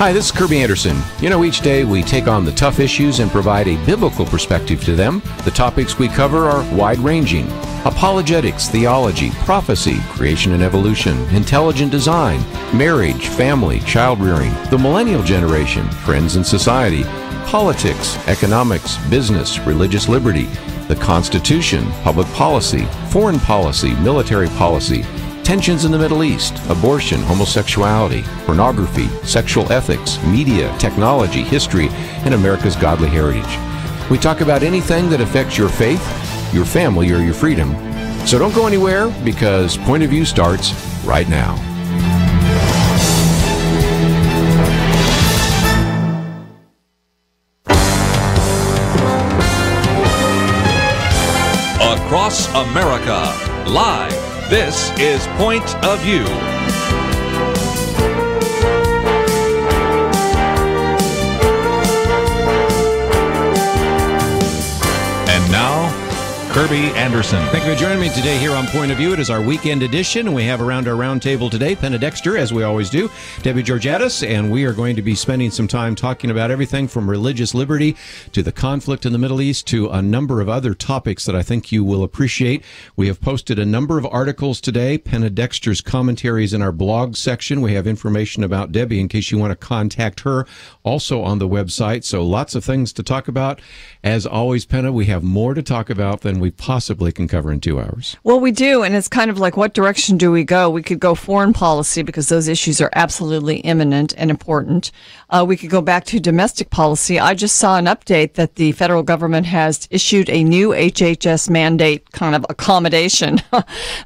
Hi, this is Kerby Anderson. You know, each day we take on the tough issues and provide a biblical perspective to them. The topics we cover are wide-ranging: apologetics, theology, prophecy, creation and evolution, intelligent design, marriage, family, child-rearing, the millennial generation, friends and society, politics, economics, business, religious liberty, the Constitution, public policy, foreign policy, military policy, tensions in the Middle East, abortion, homosexuality, pornography, sexual ethics, media, technology, history, and America's godly heritage. We talk about anything that affects your faith, your family, or your freedom. So don't go anywhere, because Point of View starts right now. Across America, live. This is Point of View. And now, Kerby Anderson. Thank you for joining me today here on Point of View. It is our weekend edition, and we have around our round table today Penna, Dexter, as we always do, Debbie Georgatos, and we are going to be spending some time talking about everything from religious liberty to the conflict in the Middle East to a number of other topics that I think you will appreciate. We have posted a number of articles today. Penna Dexter's commentaries in our blog section. We have information about Debbie in case you want to contact her, also on the website. So lots of things to talk about. As always, Penna, we have more to talk about than we possibly can cover in 2 hours. Well, we do, and it's kind of like, what direction do we go? We could go foreign policy, because those issues are absolutely imminent and important. We could go back to domestic policy. I just saw an update that the federal government has issued a new HHS mandate kind of accommodation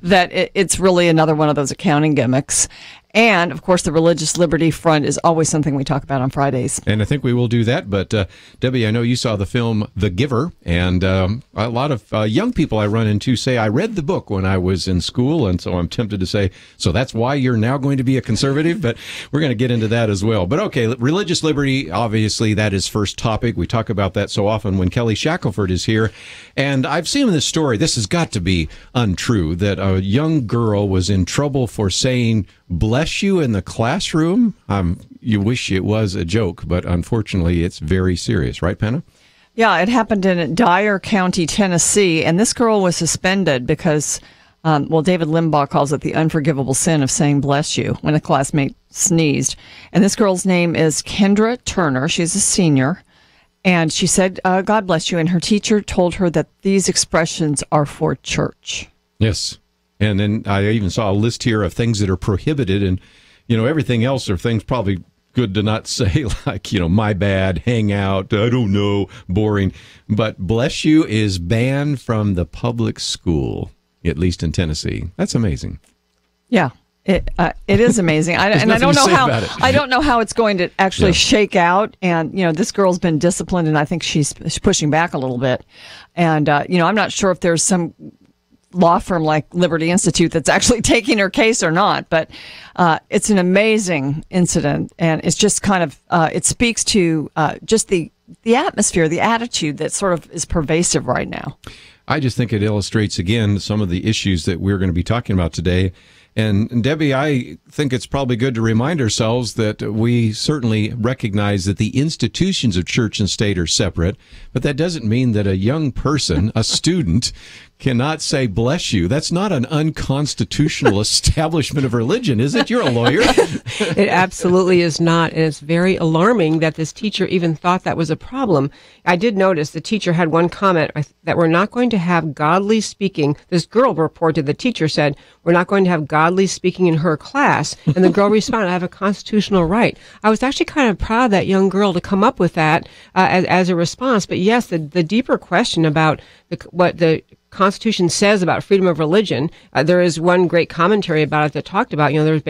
that it's really another one of those accounting gimmicks. And, of course, the religious liberty front is always something we talk about on Fridays. And I think we will do that. But, Debbie, I know you saw the film The Giver, and a lot of young people I run into say, I read the book when I was in school, and so I'm tempted to say, so that's why you're now going to be a conservative? But we're going to get into that as well. But, okay, religious liberty, obviously, that is first topic. We talk about that so often when Kelly Shackelford is here. And I've seen in this story, this has got to be untrue, that a young girl was in trouble for saying, "Bless you" in the classroom. You wish it was a joke, but unfortunately it's very serious, right, Penna? Yeah, it happened in Dyer County, Tennessee, and this girl was suspended because, David Limbaugh calls it the unforgivable sin of saying "bless you" when a classmate sneezed. And this girl's name is Kendra Turner. She's a senior, and she said, "God bless you," and her teacher told her that these expressions are for church. Yes. And then I even saw a list here of things that are prohibited, and, everything else are things probably good to not say, like, my bad, hang out, I don't know, boring. But bless you is banned from the public school, at least in Tennessee. That's amazing. Yeah, it is amazing. I don't know how it's going to actually shake out. And, this girl's been disciplined, and I think she's pushing back a little bit. And, I'm not sure if there's some law firm like Liberty Institute that's actually taking her case or not, but it's an amazing incident, and it's just kind of it speaks to just the atmosphere, the attitude that sort of is pervasive right now. I just think it illustrates again some of the issues that we're going to be talking about today. And Debbie, I think it's probably good to remind ourselves that we certainly recognize that the institutions of church and state are separate, but that doesn't mean that a young person, a student, cannot say "bless you." That's not an unconstitutional establishment of religion, is it? You're a lawyer. It absolutely is not, and it's very alarming that this teacher even thought that was a problem. I did notice the teacher had one comment that we're not going to have godly speaking. This girl reported the teacher said, "We're not going to have godly speaking in her class," and the girl responded, "I have a constitutional right." I was actually kind of proud of that young girl to come up with that as a response. But yes, the deeper question about what the Constitution says about freedom of religion. There is one great commentary about it that talked about, there's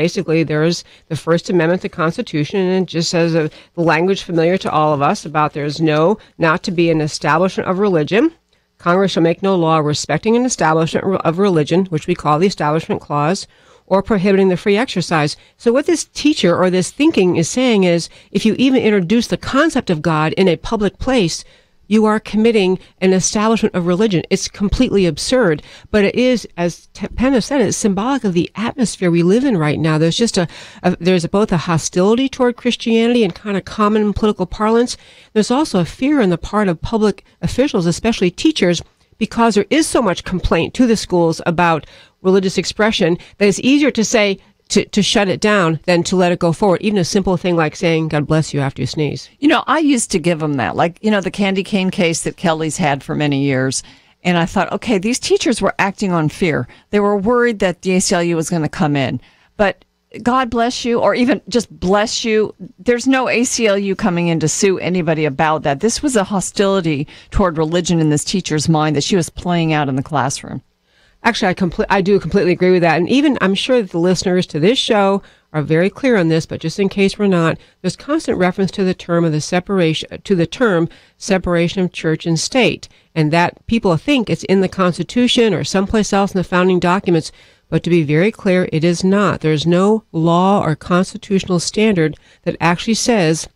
the First Amendment to the Constitution, and it just says the language familiar to all of us about there's not to be an establishment of religion. Congress shall make no law respecting an establishment of religion, which we call the Establishment Clause, or prohibiting the free exercise. So what this teacher or this thinking is saying is, if you even introduce the concept of God in a public place, you are committing an establishment of religion. It's completely absurd, but it is, as Penna said, it's symbolic of the atmosphere we live in right now. There's just there's both a hostility toward Christianity and kind of common political parlance. There's also a fear on the part of public officials, especially teachers, because there is so much complaint to the schools about religious expression that it's easier to say, to shut it down than to let it go forward. Even a simple thing like saying, God bless you after you sneeze. I used to give them that. Like, the candy cane case that Kelly's had for many years. And I thought, okay, these teachers were acting on fear. They were worried that the ACLU was going to come in. But God bless you, or even just bless you. There's no ACLU coming in to sue anybody about that. This was a hostility toward religion in this teacher's mind that she was playing out in the classroom. Actually, I do completely agree with that. And even I'm sure that the listeners to this show are very clear on this, but just in case we're not, there's constant reference to the term separation of church and state. And that people think it's in the Constitution or someplace else in the founding documents. But to be very clear, it is not. There's no law or constitutional standard that actually says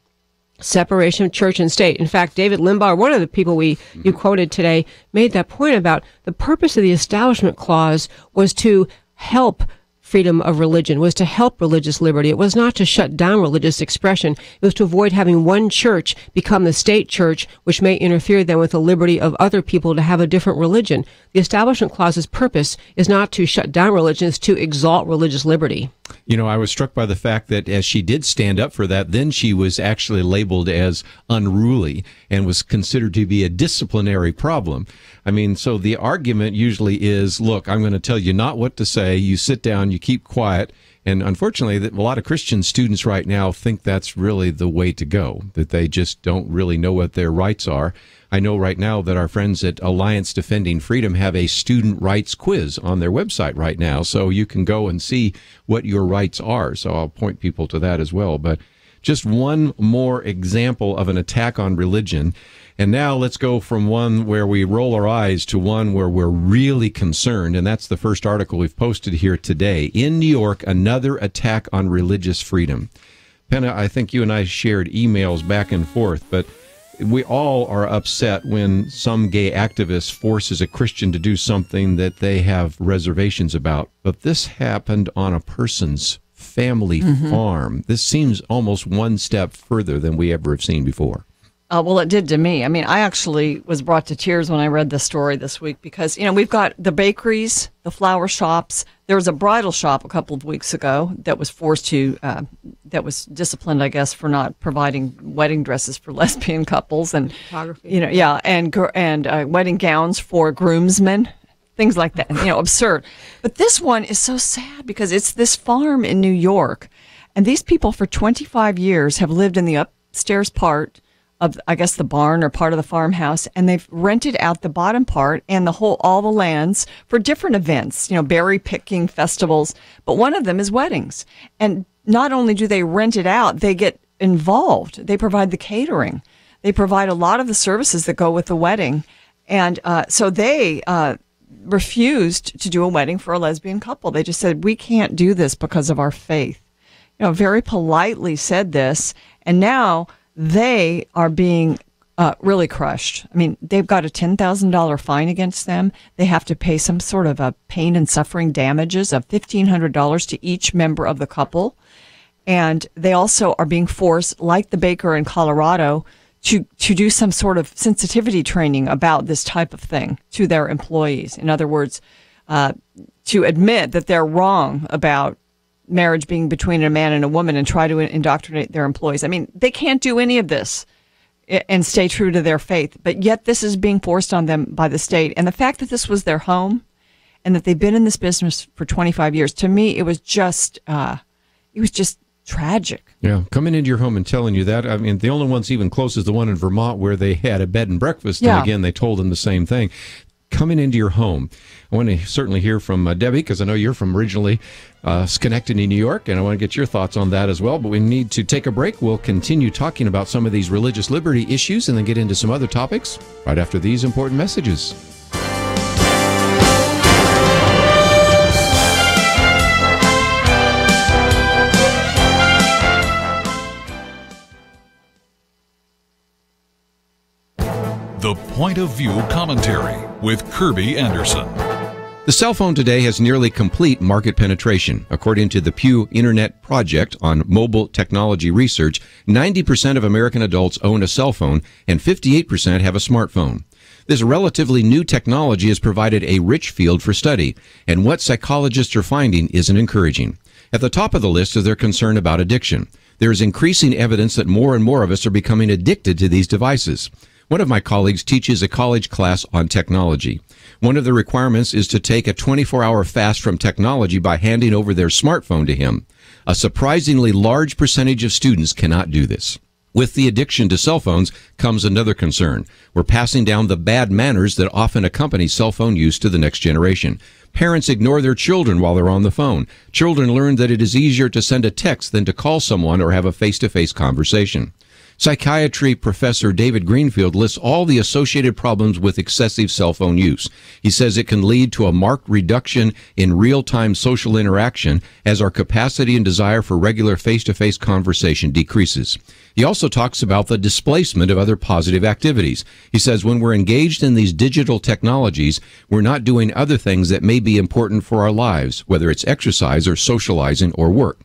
separation of church and state. In fact, David Limbaugh, one of the people you quoted today, made that point about the purpose of the Establishment Clause was to help freedom of religion, was to help religious liberty. It was not to shut down religious expression. It was to avoid having one church become the state church, which may interfere then with the liberty of other people to have a different religion. The Establishment Clause's purpose is not to shut down religion, it's to exalt religious liberty. I was struck by the fact that as she did stand up for that, then she was actually labeled as unruly and was considered to be a disciplinary problem. So the argument usually is, look, I'm going to tell you not what to say. You sit down, you keep quiet. And unfortunately, a lot of Christian students right now think that's really the way to go, that they just don't really know what their rights are. I know right now that our friends at Alliance Defending Freedom have a student rights quiz on their website right now, so you can go and see what your rights are. So I'll point people to that as well. But just one more example of an attack on religion. And now let's go from one where we roll our eyes to one where we're really concerned, and that's the first article we've posted here today. In New York, another attack on religious freedom. Penna, I think you and I shared emails back and forth, but we all are upset when some gay activist forces a Christian to do something that they have reservations about. But this happened on a person's family farm. This seems almost one step further than we ever have seen before. Well, it did to me. I actually was brought to tears when I read this story this week because, we've got the bakeries, the flower shops. There was a bridal shop a couple of weeks ago that was that was disciplined, I guess, for not providing wedding dresses for lesbian couples and, and wedding gowns for groomsmen, things like that. Absurd. But this one is so sad because it's this farm in New York, and these people for 25 years have lived in the upstairs part of, I guess, the barn or part of the farmhouse, and they've rented out the bottom part and all the lands for different events, berry picking festivals. But one of them is weddings. And not only do they rent it out, they get involved. They provide the catering. They provide a lot of the services that go with the wedding. And so they refused to do a wedding for a lesbian couple. They just said, we can't do this because of our faith. Very politely said this. And now they are being really crushed. They've got a $10,000 fine against them. They have to pay some sort of a pain and suffering damages of $1,500 to each member of the couple. And they also are being forced, like the baker in Colorado, to do some sort of sensitivity training about this type of thing to their employees. In other words, to admit that they're wrong about marriage being between a man and a woman and try to indoctrinate their employees. They can't do any of this and stay true to their faith, but yet this is being forced on them by the state. And the fact that this was their home and that they've been in this business for 25 years, to me, it was just tragic. Yeah, coming into your home and telling you that. The only one's even close is the one in Vermont where they had a bed and breakfast. Yeah. And again, they told them the same thing. Coming into your home. I want to certainly hear from Debbie, because I know you're from originally Schenectady, New York, and I want to get your thoughts on that as well. But we need to take a break. We'll continue talking about some of these religious liberty issues and then get into some other topics right after these important messages. The Point of View commentary with Kerby Anderson. The cell phone today has nearly complete market penetration. According to the Pew Internet Project on Mobile Technology Research, 90% of American adults own a cell phone and 58% have a smartphone. This relatively new technology has provided a rich field for study, and what psychologists are finding isn't encouraging. At the top of the list is their concern about addiction. There is increasing evidence that more and more of us are becoming addicted to these devices. One of my colleagues teaches a college class on technology. One of the requirements is to take a 24-hour fast from technology by handing over their smartphone to him. A surprisingly large percentage of students cannot do this. With the addiction to cell phones comes another concern. We're passing down the bad manners that often accompany cell phone use to the next generation. Parents ignore their children while they're on the phone. Children learn that it is easier to send a text than to call someone or have a face-to-face conversation. Psychiatry professor David Greenfield lists all the associated problems with excessive cell phone use. He says it can lead to a marked reduction in real-time social interaction as our capacity and desire for regular face-to-face conversation decreases. He also talks about the displacement of other positive activities. He says when we're engaged in these digital technologies, we're not doing other things that may be important for our lives, whether it's exercise or socializing or work.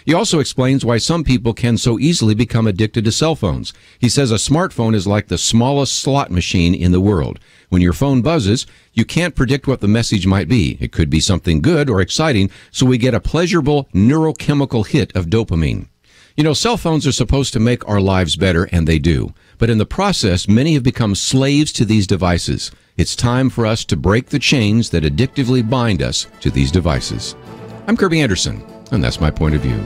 He also explains why some people can so easily become addicted to cell phones. He says a smartphone is like the smallest slot machine in the world. When your phone buzzes, you can't predict what the message might be. It could be something good or exciting, so we get a pleasurable neurochemical hit of dopamine. You know, cell phones are supposed to make our lives better, and they do. But in the process, many have become slaves to these devices. It's time for us to break the chains that addictively bind us to these devices. I'm Kerby Anderson, and that's my point of view.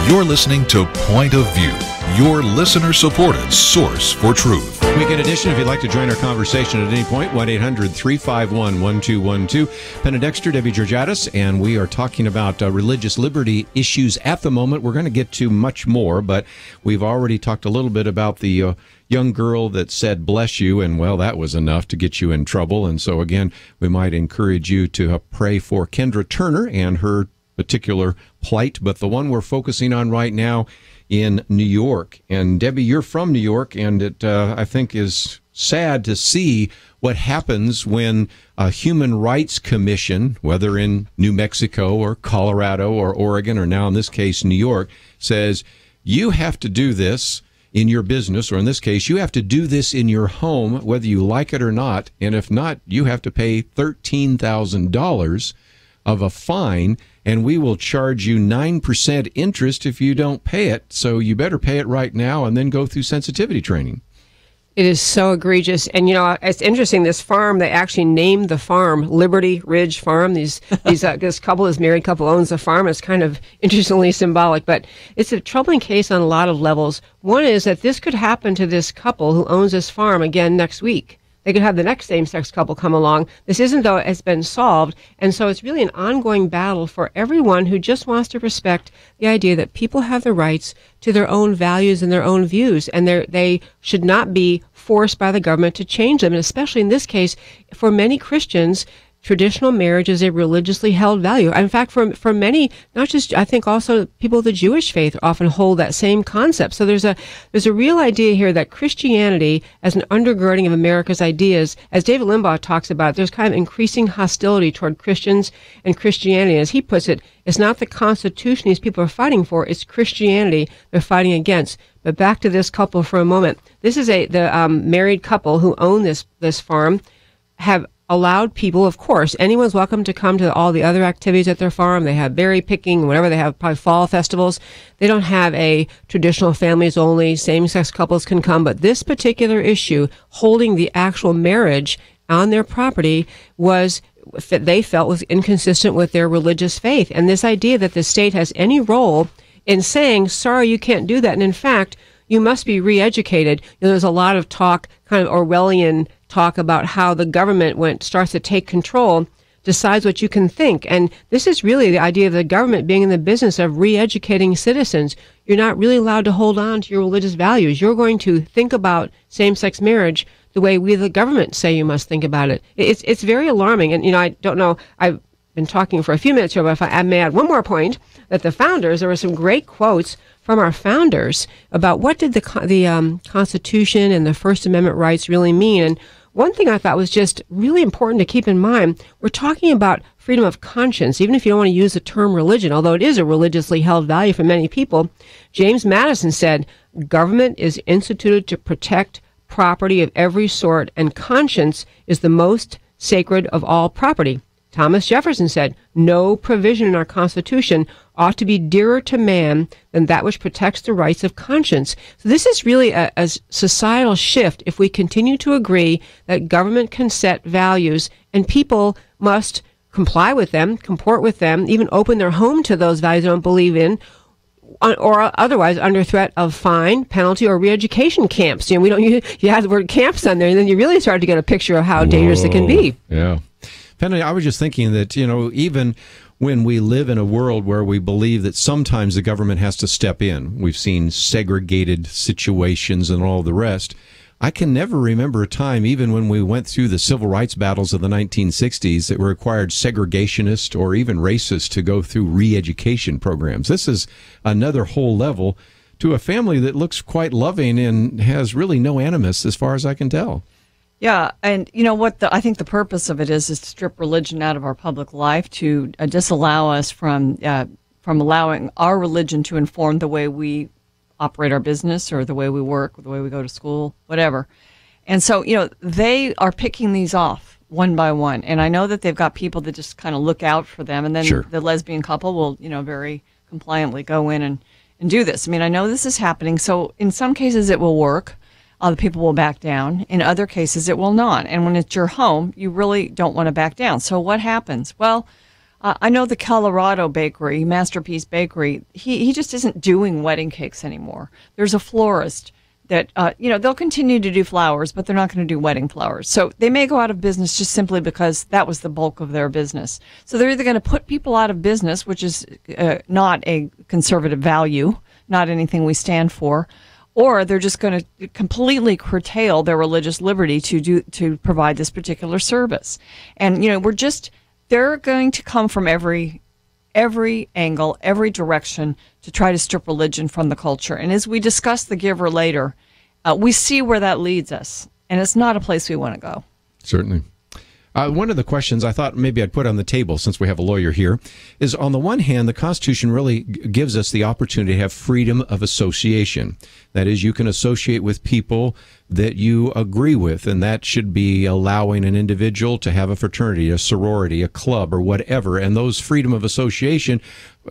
You're listening to Point of View, your listener-supported source for truth. Weekend edition, if you'd like to join our conversation at any point, 1-800-351-1212. Penna, Dexter, Debbie Georgatos, and we are talking about religious liberty issues at the moment. We're going to get to much more, but we've already talked a little bit about the young girl that said, bless you, and well, that was enough to get you in trouble. And so again, we might encourage you to pray for Kendra Turner and her particular plight, but the one we're focusing on right now in New York. And Debbie, you're from New York, and it, I think, is sad to see what happens when a human rights commission, whether in New Mexico or Colorado or Oregon, or now in this case, New York, says, you have to do this in your business, or in this case, you have to do this in your home, whether you like it or not. And if not, you have to pay $13,000 of a fine, and we will charge you 9% interest if you don't pay it. So you better pay it right now and then go through sensitivity training. It is so egregious. And, you know, it's interesting, this farm, they actually named the farm Liberty Ridge Farm. This couple, this married couple, owns the farm. It's kind of interestingly symbolic, but it's a troubling case on a lot of levels. One is that this could happen to this couple who owns this farm again next week. They could have the next same-sex couple come along. This isn't, though, it's been solved. And so it's really an ongoing battle for everyone who just wants to respect the idea that people have the rights to their own values and their own views, and they should not be forced by the government to change them. And especially in this case, for many Christians, traditional marriage is a religiously held value. In fact, for many, not just, I think also people of the Jewish faith often hold that same concept. So there's a real idea here that Christianity, as an undergirding of America's ideas, as David Limbaugh talks about, there's kind of increasing hostility toward Christians and Christianity. As he puts it, it's not the Constitution these people are fighting for, it's Christianity they're fighting against. But back to this couple for a moment. This is the married couple who own this farm, have allowed people, of course, anyone's welcome to come to all the other activities at their farm. They have berry picking, whatever. They have probably fall festivals. They don't have a traditional families only, same-sex couples can come. But this particular issue, holding the actual marriage on their property, they felt was inconsistent with their religious faith. And this idea that the state has any role in saying, sorry, you can't do that. And in fact, you must be re-educated. There's a lot of talk, kind of Orwellian talk, about how the government, starts to take control, decides what you can think. And this is really the idea of the government being in the business of re-educating citizens. You're not really allowed to hold on to your religious values. You're going to think about same-sex marriage the way we, the government, say you must think about it. It's very alarming. And, I don't know, I've been talking for a few minutes here, but if I may add one more point, that the founders, there were some great quotes from our founders about what did the Constitution and the First Amendment rights really mean. And one thing I thought was just really important to keep in mind, we're talking about freedom of conscience, even if you don't want to use the term religion, although it is a religiously held value for many people. James Madison said, government is instituted to protect property of every sort, and conscience is the most sacred of all property. Thomas Jefferson said, no provision in our Constitution ought to be dearer to man than that which protects the rights of conscience. So this is really a societal shift if we continue to agree that government can set values and people must comply with them, comport with them, even open their home to those values they don't believe in, or otherwise under threat of fine, penalty, or re-education camps. We don't use, you have the word camps on there, and then you really start to get a picture of how dangerous it can be. Yeah. Penna, I was just thinking that, even when we live in a world where we believe that sometimes the government has to step in, we've seen segregated situations and all the rest. I can never remember a time, even when we went through the civil rights battles of the 1960s, that required segregationists or even racists to go through re-education programs. This is another whole level to a family that looks quite loving and has really no animus as far as I can tell. Yeah, and you know what? I think the purpose of it is to strip religion out of our public life, to disallow us from allowing our religion to inform the way we operate our business or the way we work, or the way we go to school, whatever. And so, they are picking these off one by one. And I know that they've got people that just kind of look out for them. And then Sure. the lesbian couple will, very compliantly go in and do this. I know this is happening. So in some cases it will work. The people will back down. In other cases, it will not. And when it's your home, you really don't want to back down. So what happens? Well, I know the Colorado bakery, Masterpiece Bakery, he just isn't doing wedding cakes anymore. There's a florist that, they'll continue to do flowers, but they're not going to do wedding flowers. So they may go out of business just simply because that was the bulk of their business. So they're either going to put people out of business, which is not a conservative value, not anything we stand for, or they're just going to completely curtail their religious liberty to provide this particular service. And they're going to come from every angle, every direction to try to strip religion from the culture. And as we discuss The Giver later, we see where that leads us, and it's not a place we want to go. Certainly. One of the questions I thought maybe I'd put on the table, since we have a lawyer here, is on the one hand, the Constitution really gives us the opportunity to have freedom of association. That is, you can associate with people that you agree with, and that should be allowing an individual to have a fraternity, a sorority, a club, or whatever. And those freedom of association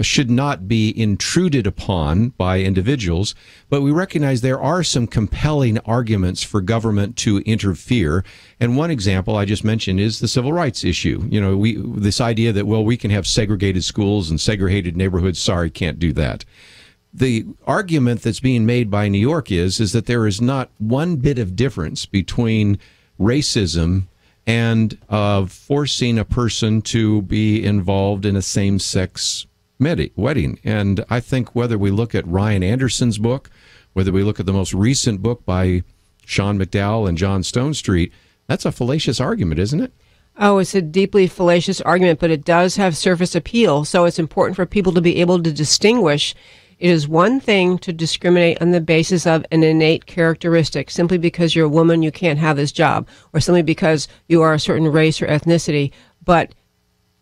should not be intruded upon by individuals. But we recognize there are some compelling arguments for government to interfere. And one example I just mentioned is the civil rights issue. This idea that, we can have segregated schools and segregated neighborhoods. Sorry, can't do that. The argument that's being made by New York is that there is not one bit of difference between racism and forcing a person to be involved in a same-sex wedding. And I think whether we look at Ryan Anderson's book, whether we look at the most recent book by Sean McDowell and John Stonestreet, that's a fallacious argument, isn't it? Oh, it's a deeply fallacious argument, but it does have surface appeal. So it's important for people to be able to distinguish. It is one thing to discriminate on the basis of an innate characteristic. Simply because you're a woman, you can't have this job, or simply because you are a certain race or ethnicity. But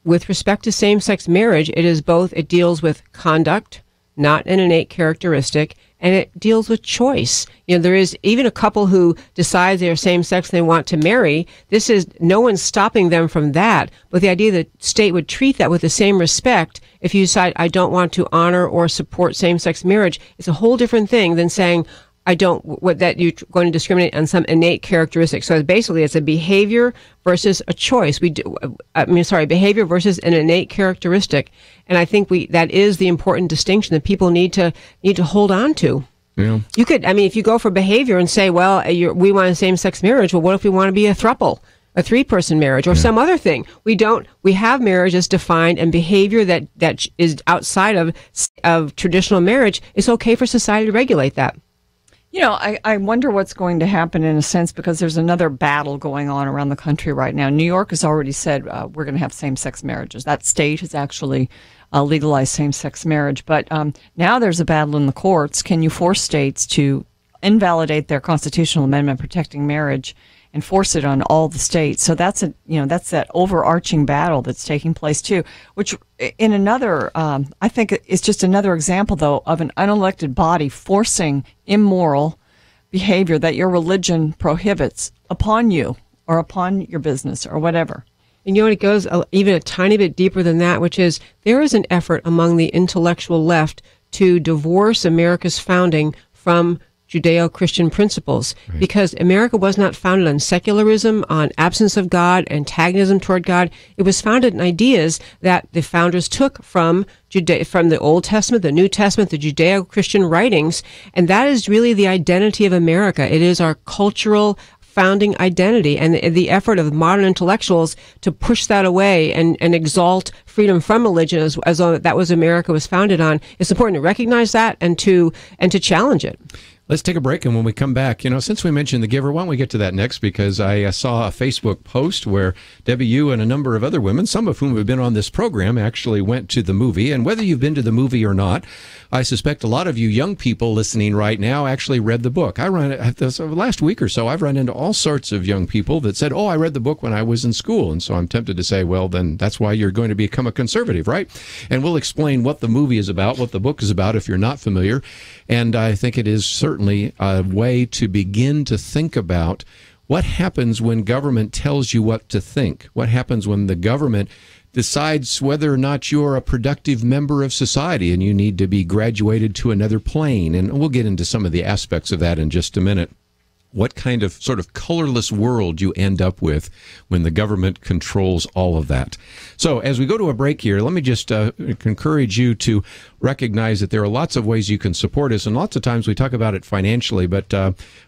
with respect to same-sex marriage, it is both. It deals with conduct, not an innate characteristic, and it deals with choice. There is even a couple who decides they're same-sex and they want to marry. This is, no one's stopping them from that. But the idea that the state would treat that with the same respect, if you decide, I don't want to honor or support same-sex marriage, it's a whole different thing than saying, that you're going to discriminate on some innate characteristic. So basically, it's a behavior versus a choice. Behavior versus an innate characteristic. And I think that is the important distinction that people need to hold on to. Yeah. You could, if you go for behavior and say, well, we want a same-sex marriage. Well, what if we want to be a throuple? A 3-person marriage or some other thing. We have marriage as defined, and behavior that is outside of traditional marriage, it's okay for society to regulate that. I wonder what's going to happen in a sense, because there's another battle going on around the country right now. New York has already said we're going to have same-sex marriages. That state has actually legalized same-sex marriage. But now there's a battle in the courts. Can you force states to invalidate their constitutional amendment protecting marriage and force it on all the states? So that's that overarching battle that's taking place too, which in another, I think it's just another example though of an unelected body forcing immoral behavior that your religion prohibits upon you or upon your business or whatever. And it goes even a tiny bit deeper than that, which is there is an effort among the intellectual left to divorce America's founding from Judeo-Christian principles, right? Because America was not founded on secularism, on absence of God, antagonism toward God. It was founded on ideas that the founders took from the Old Testament, the New Testament, the Judeo-Christian writings, and that is really the identity of America. It is our cultural founding identity, and the effort of modern intellectuals to push that away and exalt freedom from religion as though that was America was founded on. It's important to recognize that and to challenge it. Let's take a break, and when we come back, since we mentioned The Giver, why don't we get to that next? Because I saw a Facebook post where Debbie, you and a number of other women, some of whom have been on this program, actually went to the movie. And whether you've been to the movie or not, I suspect a lot of you young people listening right now actually read the book. Last week or so, I've run into all sorts of young people that said, I read the book when I was in school. And so I'm tempted to say, well, then that's why you're going to become a conservative, right? And we'll explain what the movie is about, what the book is about if you're not familiar. And I think it is certainly a way to begin to think about what happens when government tells you what to think. What happens when the government decides whether or not you're a productive member of society and you need to be graduated to another plane. And we'll get into some of the aspects of that in just a minute. What kind of sort of colorless world you end up with when the government controls all of that. So as we go to a break here, let me just encourage you to recognize that there are lots of ways you can support us, and lots of times we talk about it financially, but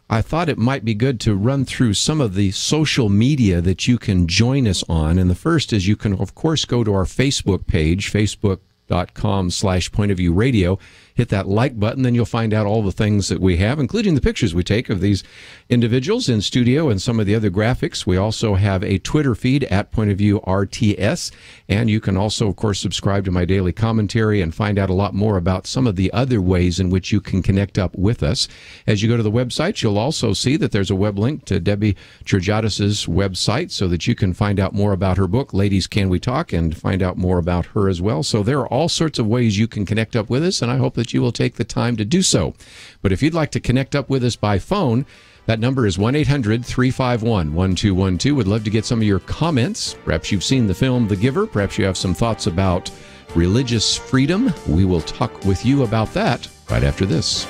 I thought it might be good to run through some of the social media that you can join us on. And the first is you can, of course, go to our Facebook page, facebook.com/pointofviewradio. Hit that like button, then you'll find out all the things that we have, including the pictures we take of these individuals in studio and some of the other graphics. We also have a Twitter feed at PointOfViewRTS, and you can also, of course, subscribe to my daily commentary and find out a lot more about some of the other ways in which you can connect up with us. As you go to the website, you'll also see that there's a web link to Debbie Georgatos' website so that you can find out more about her book, Ladies, Can We Talk, and find out more about her as well. So there are all sorts of ways you can connect up with us, and I hope that you will take the time to do so. But if you'd like to connect up with us by phone, that number is 1-800-351-1212. Would love to get some of your comments. Perhaps you've seen the film The Giver. Perhaps you have some thoughts about religious freedom. We will talk with you about that right after this.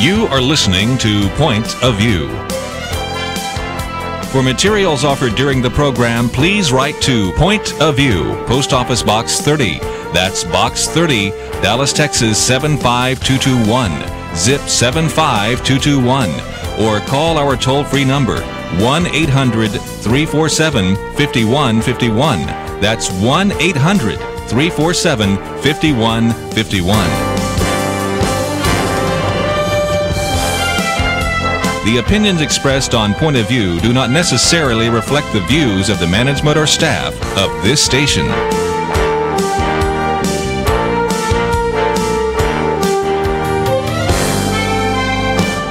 You are listening to Point of View. For materials offered during the program, please write to Point of View, Post Office Box 30. That's Box 30, Dallas, Texas 75221, zip 75221. Or call our toll-free number, 1-800-347-5151. That's 1-800-347-5151. The opinions expressed on Point of View do not necessarily reflect the views of the management or staff of this station.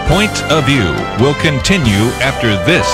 Point of View will continue after this.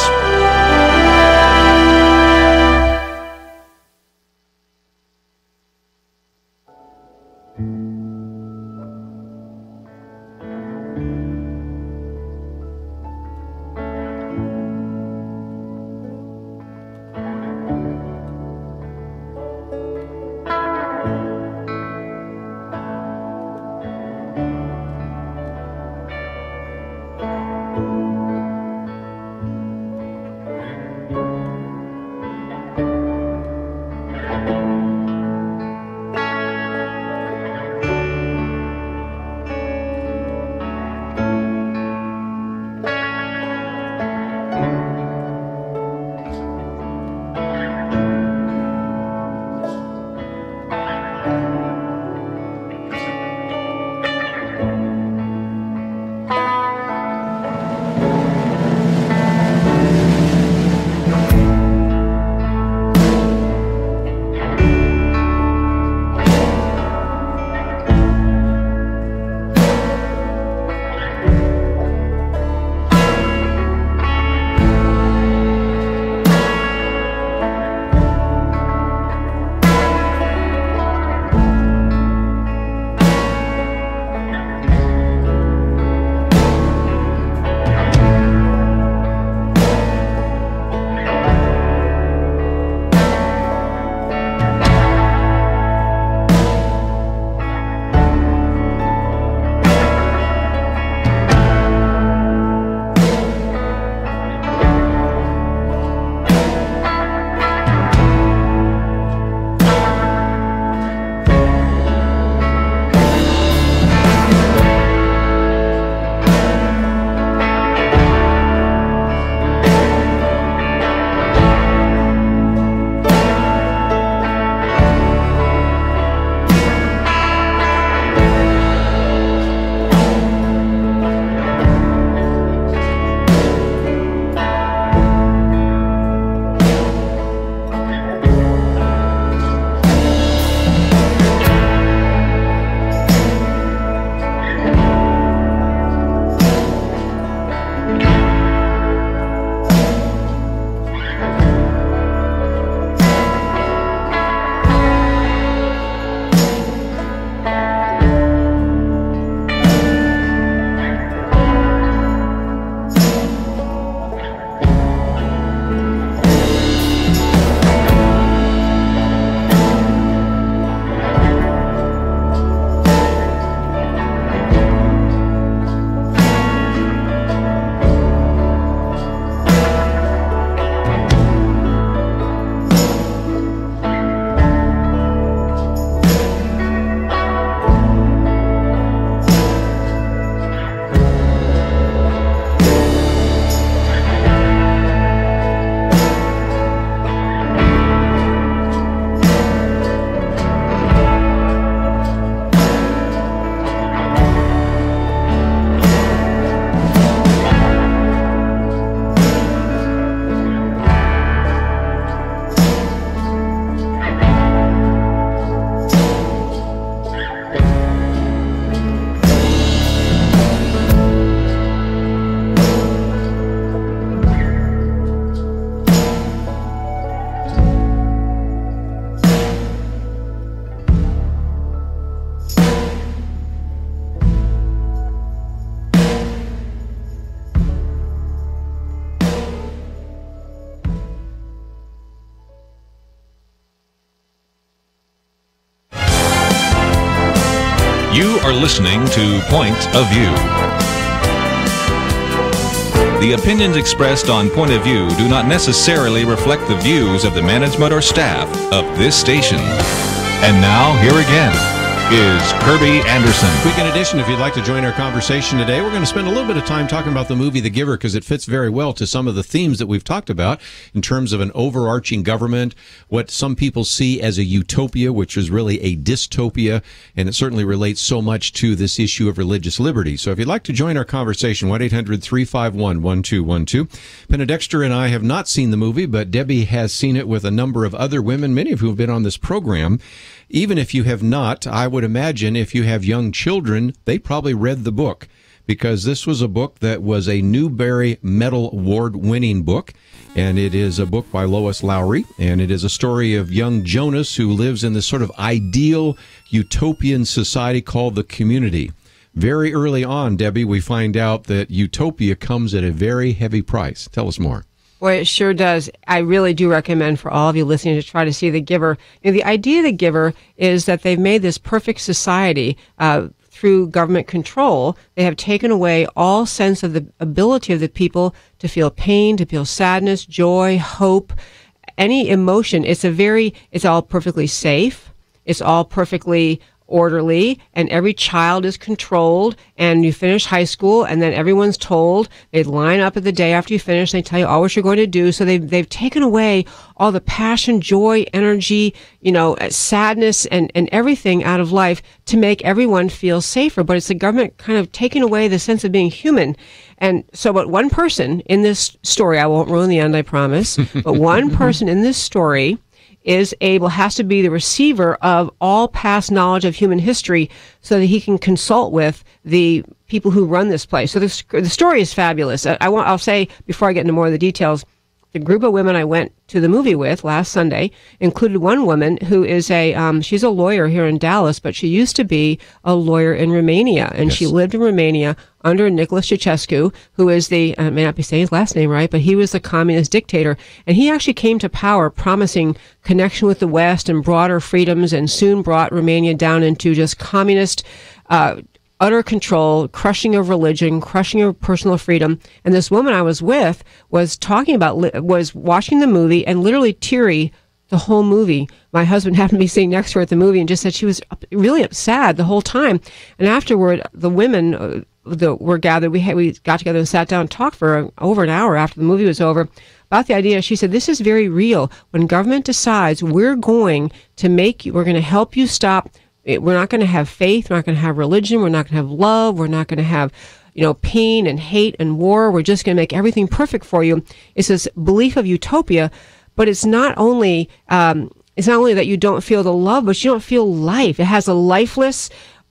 You are listening to Point of View. The opinions expressed on Point of View do not necessarily reflect the views of the management or staff of this station. And now, here again, is Kerby Anderson. Weekend edition, if you'd like to join our conversation today, we're going to spend a little bit of time talking about the movie The Giver because it fits very well to some of the themes that we've talked about in terms of an overarching government, what some people see as a utopia, which is really a dystopia, and it certainly relates so much to this issue of religious liberty. So if you'd like to join our conversation, 1-800-351-1212. Penna, Dexter, and I have not seen the movie, but Debbie has seen it with a number of other women, many of who have been on this program. Even if you have not, I would imagine if you have young children, they probably read the book because this was a book that was a Newbery Medal Award-winning book, and it is a book by Lois Lowry, and it is a story of young Jonas who lives in this sort of ideal utopian society called the community. Very early on, Debbie, we find out that utopia comes at a very heavy price. Tell us more. Boy, it sure does. I really do recommend for all of you listening to try to see The Giver. You know, the idea of The Giver is that they've made this perfect society through government control. They have taken away all sense of the ability of the people to feel pain, to feel sadness, joy, hope, any emotion. It's all perfectly safe. It's all perfectly orderly, and every child is controlled, and you finish high school, and then everyone's told, they line up at the day after you finish, they tell you all what you're going to do. So they've taken away all the passion, joy, energy, sadness, and everything out of life to make everyone feel safer. But it's the government kind of taking away the sense of being human. And so, but one person in this story, I won't ruin the end, I promise, but one person in this story has to be the receiver of all past knowledge of human history so that he can consult with the people who run this place. So the story is fabulous. I'll say, before I get into more of the details, the group of women I went to the movie with last Sunday included one woman who is she's a lawyer here in Dallas, but she used to be a lawyer in Romania, and She lived in Romania under Nicholas Ceausescu, who is I may not be saying his last name right, but he was the communist dictator, and he actually came to power promising connection with the West and broader freedoms, and soon brought Romania down into just communist utter control, crushing of religion, crushing of personal freedom. And this woman I was with was watching the movie and literally teary the whole movie. My husband happened to be sitting next to her at the movie and just said she was really sad the whole time. And afterward, the women were gathered. We got together and sat down and talked for over an hour after the movie was over about the idea. She said, this is very real. When government decides we're going to help you stop. We're not going to have faith. We're not going to have religion. We're not going to have love. We're not going to have, pain and hate and war. We're just going to make everything perfect for you. It's this belief of utopia, but it's not only that you don't feel the love, but you don't feel life. It has a lifeless,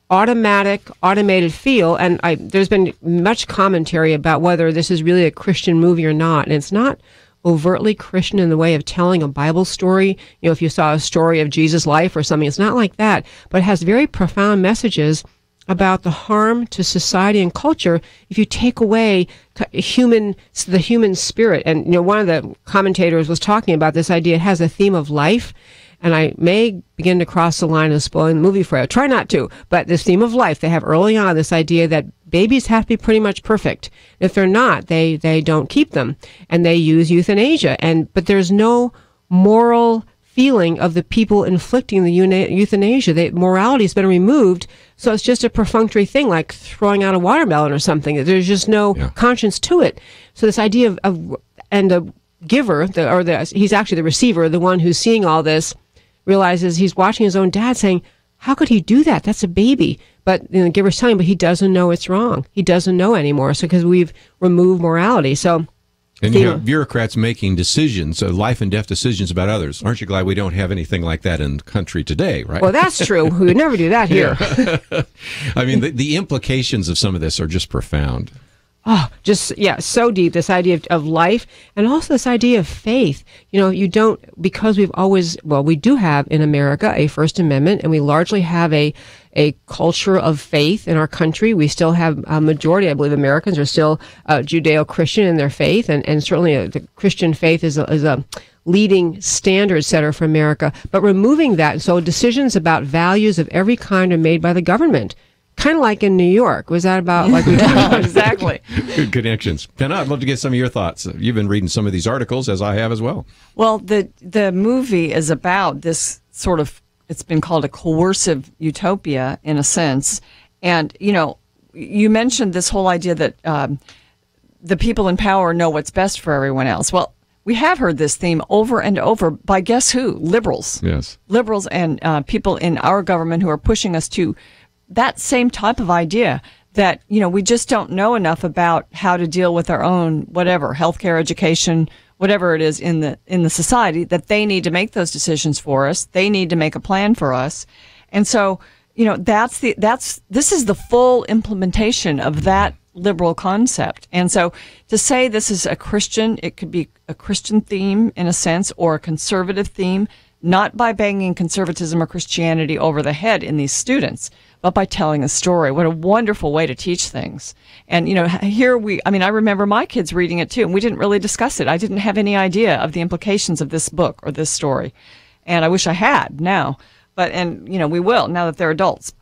automated feel. And there's been much commentary about whether this is really a Christian movie or not. And it's not overtly Christian in the way of telling a Bible story. If you saw a story of Jesus' life or something, it's not like that, but it has very profound messages about the harm to society and culture if you take away the human spirit. And one of the commentators was talking about this idea. It has a theme of life, and I may begin to cross the line of spoiling the movie for you. Try not to, but this theme of life, they have early on this idea that babies have to be pretty much perfect. If they're not, they don't keep them, and they use euthanasia. But there's no moral feeling of the people inflicting the euthanasia. Morality has been removed, so it's just a perfunctory thing, like throwing out a watermelon or something. There's just no conscience to it. So this idea of the giver, he's actually the receiver, the one who's seeing all this, realizes he's watching his own dad saying, how could he do that? That's a baby. But the giver's telling him, but he doesn't know it's wrong. He doesn't know anymore. So because we've removed morality. So. And you have bureaucrats making decisions, life and death decisions about others. Aren't you glad we don't have anything like that in the country today, right? Well, that's true. We would never do that here. I mean, the implications of some of this are just profound. Oh, so deep, this idea of life, and also this idea of faith. Because we do have in America a First Amendment, and we largely have a culture of faith in our country. We still have a majority, I believe, Americans are still Judeo-Christian in their faith, and certainly the Christian faith is a leading standard setter for America. But removing that, so decisions about values of every kind are made by the government. Kind of like in New York. Was that about like we talked about? Exactly. Good connections. Penna, I'd love to get some of your thoughts. You've been reading some of these articles, as I have as well. Well, the movie is about this sort of it's been called a coercive utopia in a sense. And, you mentioned this whole idea that the people in power know what's best for everyone else. Well, we have heard this theme over and over by guess who? Liberals. Yes. Liberals and people in our government who are pushing us to that same type of idea that, we just don't know enough about how to deal with our own, whatever, healthcare, education, whatever it is in the society, that they need to make those decisions for us. They need to make a plan for us. And so, this is the full implementation of that liberal concept. And so to say this is a Christian, it could be a Christian theme in a sense, or a conservative theme, not by banging conservatism or Christianity over the head in these students, but by telling a story. What a wonderful way to teach things. And, I remember my kids reading it too, and we didn't really discuss it. I didn't have any idea of the implications of this book or this story. And I wish I had now. We will, now that they're adults.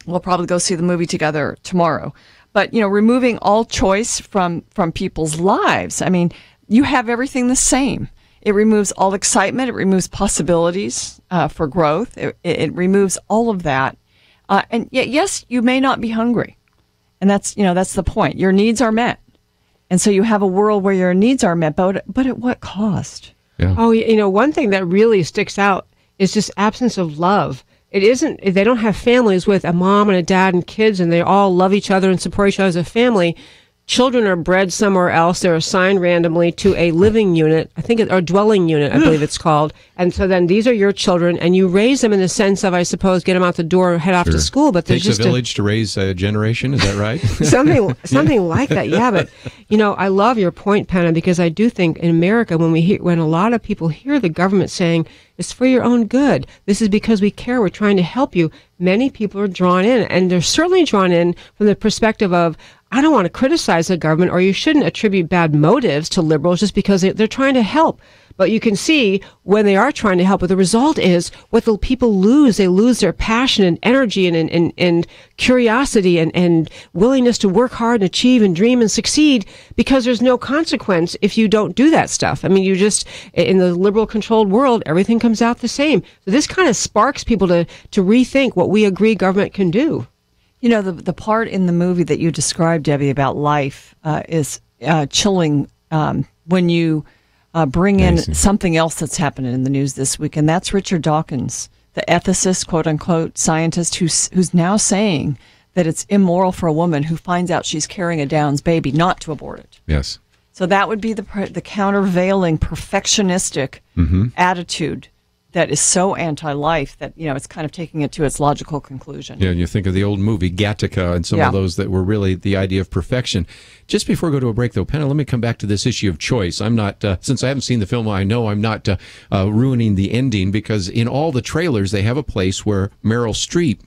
We'll probably go see the movie together tomorrow. But, removing all choice from people's lives. I mean, you have everything the same. It removes all excitement. It removes possibilities for growth. It removes all of that. And yet, yes, you may not be hungry. And that's the point. Your needs are met. And so you have a world where your needs are met, but at what cost? Yeah. Oh, one thing that really sticks out is just absence of love. It isn't, they don't have families with a mom and a dad and kids, and they all love each other and support each other as a family. Children are bred somewhere else. They're assigned randomly to a living unit, or dwelling unit, I believe it's called. And so then these are your children, and you raise them in the sense of, I suppose, get them out the door, head off to school. But there's Takes a village to raise a generation, is that right? something like that, yeah. But I love your point, Penna, because I do think in America, when a lot of people hear the government saying it's for your own good, this is because we care, we're trying to help you, many people are drawn in, and they're certainly drawn in from the perspective of, I don't want to criticize the government, or you shouldn't attribute bad motives to liberals just because they're trying to help. But you can see when they are trying to help, what the result is, what the people lose. They lose their passion and energy and curiosity and willingness to work hard and achieve and dream and succeed, because there's no consequence if you don't do that stuff. I mean, in the liberal controlled world, everything comes out the same. So this kind of sparks people to rethink what we agree government can do. The part in the movie that you described, Debbie, about life is chilling when you bring in something else that's happening in the news this week, and that's Richard Dawkins, the ethicist, quote-unquote, scientist who's now saying that it's immoral for a woman who finds out she's carrying a Down's baby not to abort it. Yes. So that would be the countervailing, perfectionistic attitude that is so anti-life that, it's kind of taking it to its logical conclusion. Yeah, and you think of the old movie Gattaca and some of those that were really the idea of perfection. Just before we go to a break, though, Penna, let me come back to this issue of choice. I'm not, since I haven't seen the film, I know I'm not ruining the ending, because in all the trailers, they have a place where Meryl Streep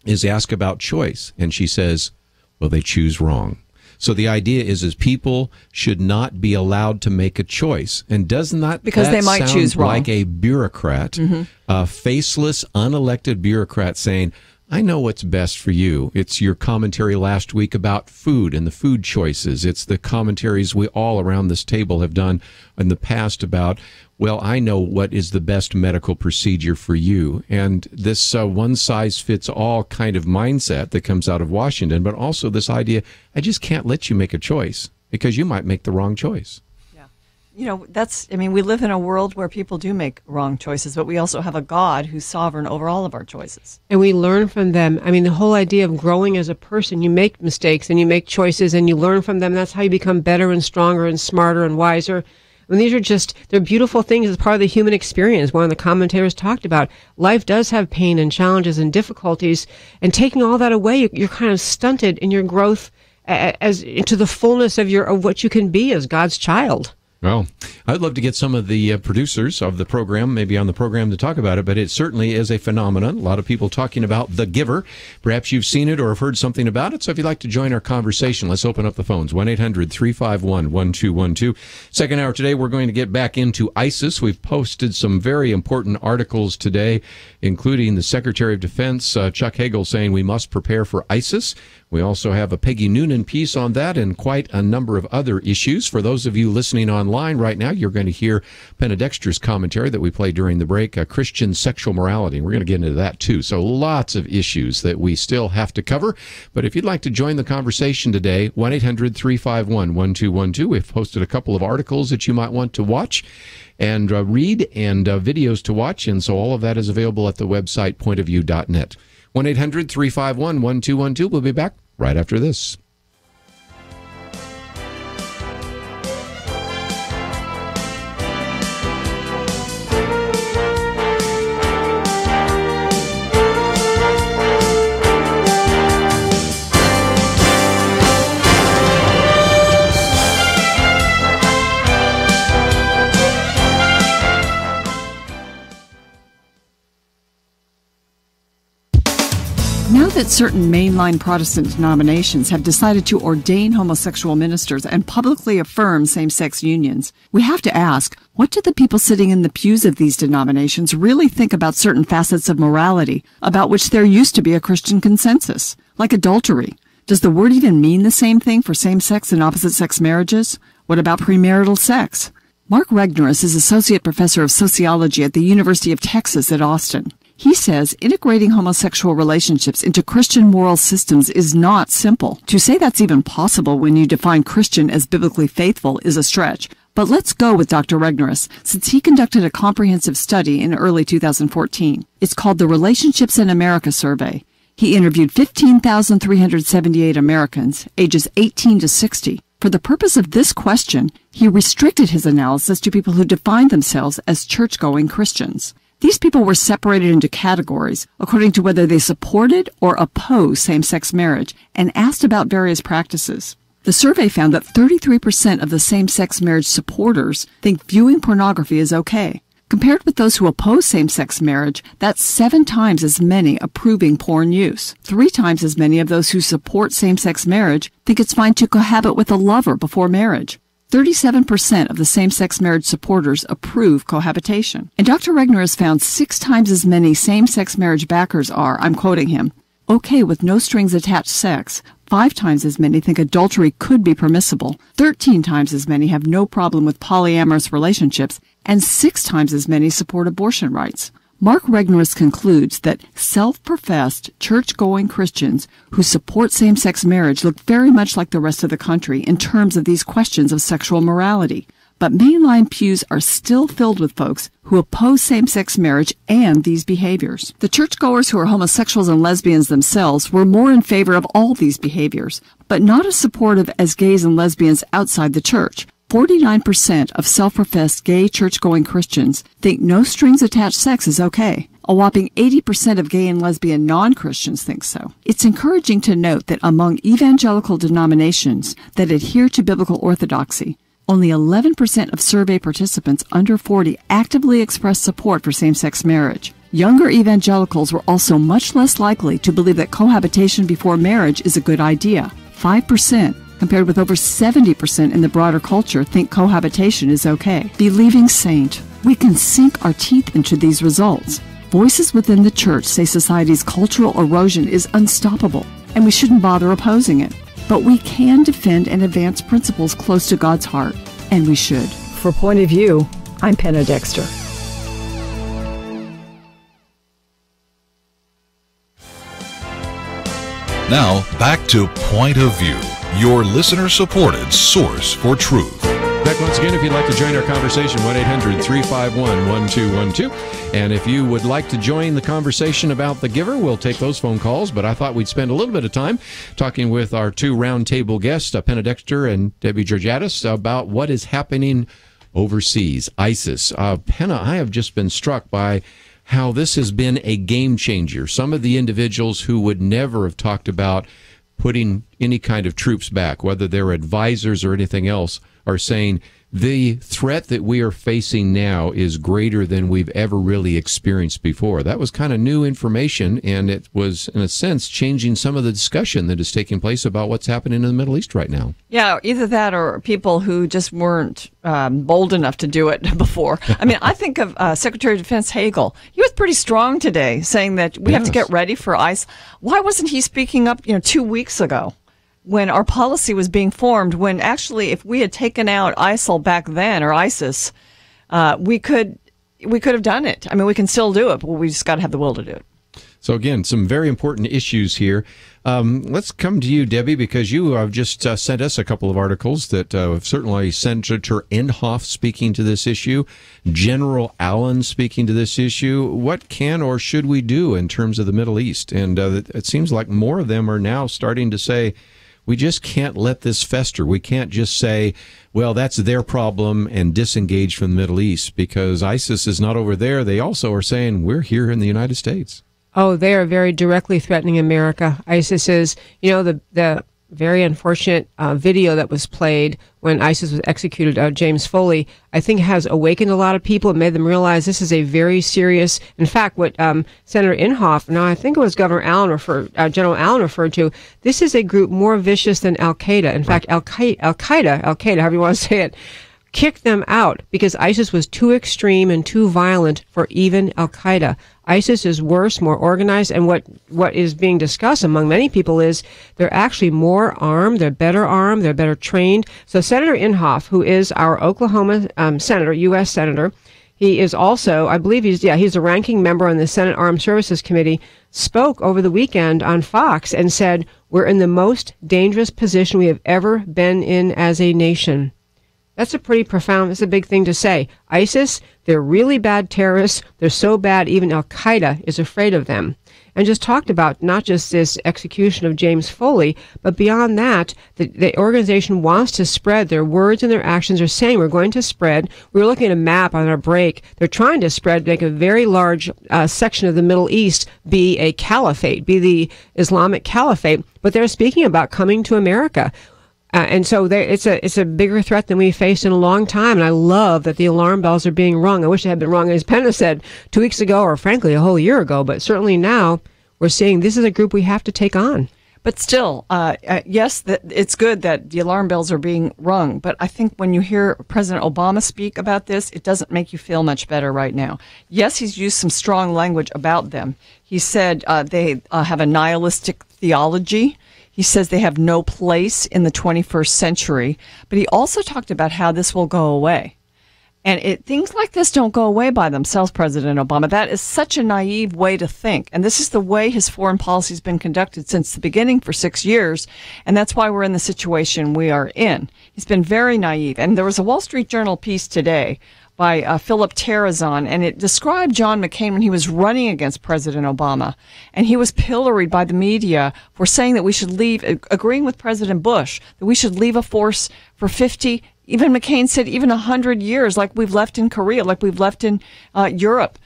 is asked about choice, and she says, well, they choose wrong. So the idea is people should not be allowed to make a choice. And doesn't that because they might choose wrong, like a bureaucrat, a faceless, unelected bureaucrat saying, I know what's best for you. It's your commentary last week about food and the food choices. It's the commentaries we all around this table have done in the past about, well, I know what is the best medical procedure for you. And this one-size-fits-all kind of mindset that comes out of Washington, but also this idea, I just can't let you make a choice because you might make the wrong choice. We live in a world where people do make wrong choices, but we also have a God who's sovereign over all of our choices. And we learn from them. I mean, the whole idea of growing as a person, you make mistakes and you make choices and you learn from them. That's how you become better and stronger and smarter and wiser. And these are they're beautiful things as part of the human experience. One of the commentators talked about life does have pain and challenges and difficulties, and taking all that away, you're kind of stunted in your growth as into the fullness of what you can be as God's child. Well, I'd love to get some of the producers of the program, maybe on the program, to talk about it, but it certainly is a phenomenon. A lot of people talking about The Giver. Perhaps you've seen it or have heard something about it, so if you'd like to join our conversation, let's open up the phones, 1-800-351-1212. Second hour today, we're going to get back into ISIS. We've posted some very important articles today, including the Secretary of Defense, Chuck Hagel, saying we must prepare for ISIS. We also have a Peggy Noonan piece on that and quite a number of other issues. For those of you listening online right now, you're going to hear Penna Dexter's commentary that we played during the break, Christian sexual morality. And we're going to get into that too. So lots of issues that we still have to cover. But if you'd like to join the conversation today, 1-800-351-1212. We've posted a couple of articles that you might want to watch and read, and videos to watch. And so all of that is available at the website pointofview.net. 1-800-351-1212. We'll be back right after this. Now that certain mainline Protestant denominations have decided to ordain homosexual ministers and publicly affirm same-sex unions, we have to ask, what do the people sitting in the pews of these denominations really think about certain facets of morality about which there used to be a Christian consensus, like adultery? Does the word even mean the same thing for same-sex and opposite-sex marriages? What about premarital sex? Mark Regnerus is Associate Professor of Sociology at the University of Texas at Austin. He says integrating homosexual relationships into Christian moral systems is not simple. To say that's even possible when you define Christian as biblically faithful is a stretch. But let's go with Dr. Regnerus, since he conducted a comprehensive study in early 2014. It's called the Relationships in America Survey. He interviewed 15,378 Americans, ages 18 to 60. For the purpose of this question, he restricted his analysis to people who defined themselves as church-going Christians. These people were separated into categories according to whether they supported or opposed same-sex marriage and asked about various practices. The survey found that 33% of the same-sex marriage supporters think viewing pornography is okay. Compared with those who oppose same-sex marriage, that's 7 times as many approving porn use. 3 times as many of those who support same-sex marriage think it's fine to cohabit with a lover before marriage. 37% of the same-sex marriage supporters approve cohabitation. And Dr. Regner has found 6 times as many same-sex marriage backers are, I'm quoting him, okay with no strings attached sex. 5 times as many think adultery could be permissible. 13 times as many have no problem with polyamorous relationships. And 6 times as many support abortion rights. Mark Regnerus concludes that self-professed, church-going Christians who support same-sex marriage look very much like the rest of the country in terms of these questions of sexual morality. But mainline pews are still filled with folks who oppose same-sex marriage and these behaviors. The churchgoers who are homosexuals and lesbians themselves were more in favor of all these behaviors, but not as supportive as gays and lesbians outside the church. 49% of self-professed gay church-going Christians think no strings attached sex is okay. A whopping 80% of gay and lesbian non-Christians think so. It's encouraging to note that among evangelical denominations that adhere to biblical orthodoxy, only 11% of survey participants under 40 actively express support for same-sex marriage. Younger evangelicals were also much less likely to believe that cohabitation before marriage is a good idea. 5%. Compared with over 70% in the broader culture think cohabitation is okay. Believing saint, we can sink our teeth into these results. Voices within the church say society's cultural erosion is unstoppable, and we shouldn't bother opposing it. But we can defend and advance principles close to God's heart, and we should. For Point of View, I'm Penna Dexter. Now, back to Point of View, your listener-supported source for truth. Back once again, if you'd like to join our conversation, 1-800-351-1212. And if you would like to join the conversation about the giver, we'll take those phone calls. But I thought we'd spend a little bit of time talking with our 2 roundtable guests, Penna Dexter and Debbie Georgatos, about what is happening overseas, ISIS. Penna, I have just been struck by how this has been a game changer. Some of the individuals who would never have talked about putting any kind of troops back, whether they're advisors or anything else, are saying the threat that we are facing now is greater than we've ever really experienced before. That was kind of new information, and it was, in a sense, changing some of the discussion that is taking place about what's happening in the Middle East right now. Yeah, either that or people who just weren't bold enough to do it before. I mean, I think of Secretary of Defense Hagel. He was pretty strong today, saying that we have to get ready for ISIL. Why wasn't he speaking up, 2 weeks ago? When our policy was being formed, when actually if we had taken out ISIL back then, or ISIS, we could have done it. I mean, we can still do it, but we just got to have the will to do it. So again, some very important issues here. Let's come to you, Debbie, because you have just sent us a couple of articles that certainly Senator Inhofe speaking to this issue, General Allen speaking to this issue. What can or should we do in terms of the Middle East? And it seems like more of them are now starting to say, we just can't let this fester. We can't just say, well, that's their problem and disengage from the Middle East, because ISIS is not over there. They also are saying, we're here in the United States. Oh, they are very directly threatening America. ISIS is, the very unfortunate video that was played when ISIS was executed, James Foley, I think has awakened a lot of people and made them realize this is a very serious, in fact, what Senator Inhofe, I think it was General Allen referred to, this is a group more vicious than Al-Qaeda. In fact, Al-Qaeda, however you want to say it, kicked them out because ISIS was too extreme and too violent for even Al-Qaeda. ISIS is worse, more organized, and what is being discussed among many people is they're actually more armed, they're better trained. So Senator Inhofe, who is our Oklahoma senator, U.S. senator, he is also, I believe he's a ranking member on the Senate Armed Services Committee, spoke over the weekend on Fox and said, we're in the most dangerous position we have ever been in as a nation. That's that's a big thing to say. ISIS, they're really bad terrorists. They're so bad even Al-Qaeda is afraid of them. And just talked about not just this execution of James Foley, but beyond that, the organization wants to spread. Their words and their actions are saying we're going to spread. We were looking at a map on our break. They're trying to spread, make a very large section of the Middle East be a caliphate, be the Islamic caliphate. But they're speaking about coming to America. And so it's a bigger threat than we faced in a long time. And I love that the alarm bells are being rung. I wish they had been rung, as Penna said, 2 weeks ago, or frankly, a whole year ago. But certainly now we're seeing this is a group we have to take on. But still, yes, it's good that the alarm bells are being rung. But I think when you hear President Obama speak about this, it doesn't make you feel much better right now. Yes, he's used some strong language about them. He said they have a nihilistic theology. He says they have no place in the 21st century, but he also talked about how this will go away. And things like this don't go away by themselves, President Obama. That is such a naive way to think. And this is the way his foreign policy has been conducted since the beginning for 6 years. And that's why we're in the situation we are in. He's been very naive. And there was a Wall Street Journal piece today by Philip Terrazon, and it described John McCain when he was running against President Obama. And he was pilloried by the media for saying that we should leave, agreeing with President Bush, that we should leave a force for 50, even McCain said even 100 years, like we've left in Korea, like we've left in Europe.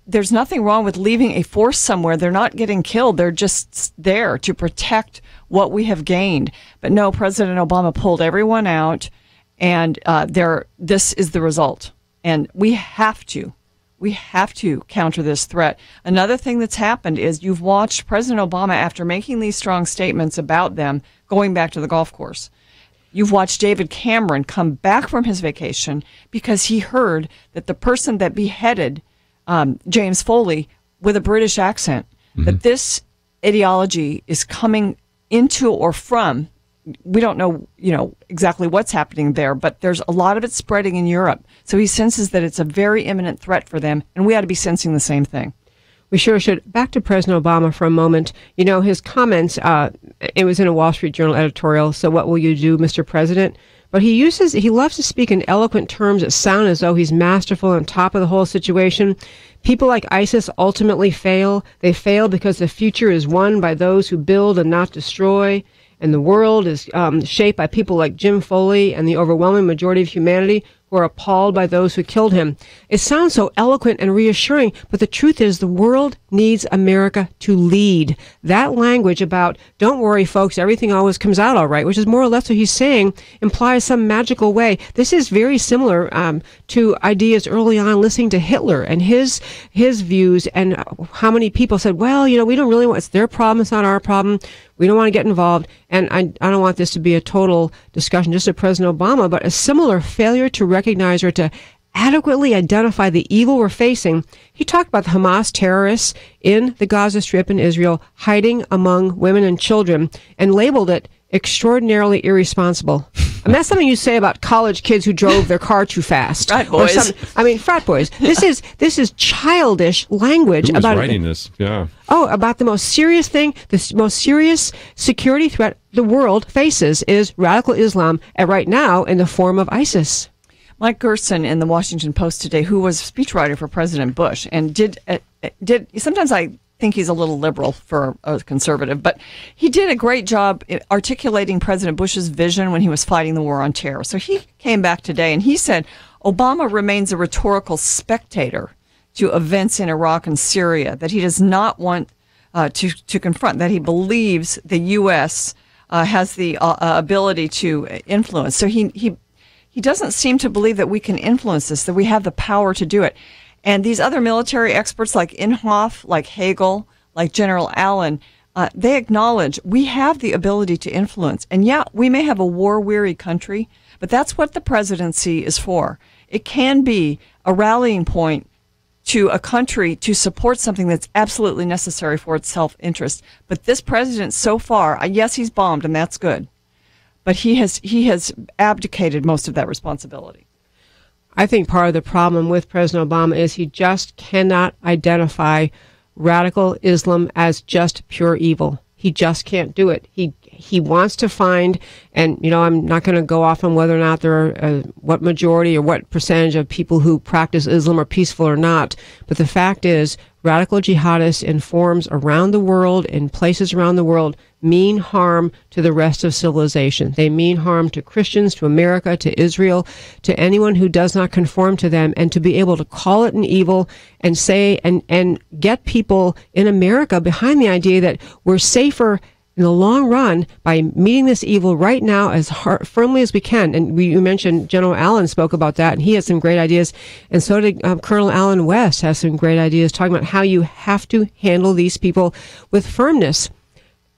There's nothing wrong with leaving a force somewhere. They're not getting killed. They're just there to protect what we have gained. But no, President Obama pulled everyone out, and this is the result. And we have to counter this threat. Another thing that's happened is you've watched President Obama, after making these strong statements about them, going back to the golf course. You've watched David Cameron come back from his vacation because he heard that the person that beheaded James Foley with a British accent, that this ideology is coming into or from, we don't know, exactly what's happening there, but there's a lot of it spreading in Europe. So he senses that it's a very imminent threat for them, and we ought to be sensing the same thing. We sure should. Back to President Obama for a moment. His comments, it was in a Wall Street Journal editorial, so what will you do, Mr. President? But he loves to speak in eloquent terms that sound as though he's masterful and on top of the whole situation. People like ISIS ultimately fail. They fail because the future is won by those who build and not destroy. And the world is shaped by people like Jim Foley and the overwhelming majority of humanity who who are appalled by those who killed him. It sounds so eloquent and reassuring, but the truth is the world needs America to lead. That language about, don't worry, folks, everything always comes out all right, which is more or less what he's saying, implies some magical way. This is very similar to ideas early on listening to Hitler and his views, and how many people said, well, we don't really want, it's their problem, it's not our problem. We don't want to get involved. And I don't want this to be a total discussion just of President Obama, but a similar failure to recognize or to adequately identify the evil we're facing. He talked about the Hamas terrorists in the Gaza Strip in Israel hiding among women and children and labeled it extraordinarily irresponsible. And that's something you say about college kids who drove their car too fast. Frat boys. Frat boys. This is childish language. Who was about writing this? Yeah. Oh, about the most serious thing, the most serious security threat the world faces is radical Islam, and right now in the form of ISIS. Mike Gerson in the Washington Post today, who was a speechwriter for President Bush, and did sometimes I think he's a little liberal for a conservative, but he did a great job articulating President Bush's vision when he was fighting the war on terror. So he came back today and he said Obama remains a rhetorical spectator to events in Iraq and Syria that he does not want to confront, that he believes the U.S. Has the ability to influence. So he doesn't seem to believe that we can influence this, that we have the power to do it. And these other military experts like Inhofe, like Hagel, like General Allen, they acknowledge we have the ability to influence. And yeah, we may have a war-weary country, but that's what the presidency is for. It can be a rallying point to a country to support something that's absolutely necessary for its self-interest. But this president so far, yes, he's bombed, and that's good, but he has abdicated most of that responsibility. I think part of the problem with President Obama is he just cannot identify radical Islam as just pure evil. He just can't do it. He wants to find, and I'm not going to go off on whether or not there are what majority or what percentage of people who practice Islam are peaceful or not. But the fact is, radical jihadists in forms around the world, in places around the world, mean harm to the rest of civilization. They mean harm to Christians, to America, to Israel, to anyone who does not conform to them. And to be able to call it an evil and say and get people in America behind the idea that we're safer in the long run by meeting this evil right now as firmly as we can. And you mentioned General Allen spoke about that, and he has some great ideas. And so did Colonel Allen West has some great ideas talking about how you have to handle these people with firmness.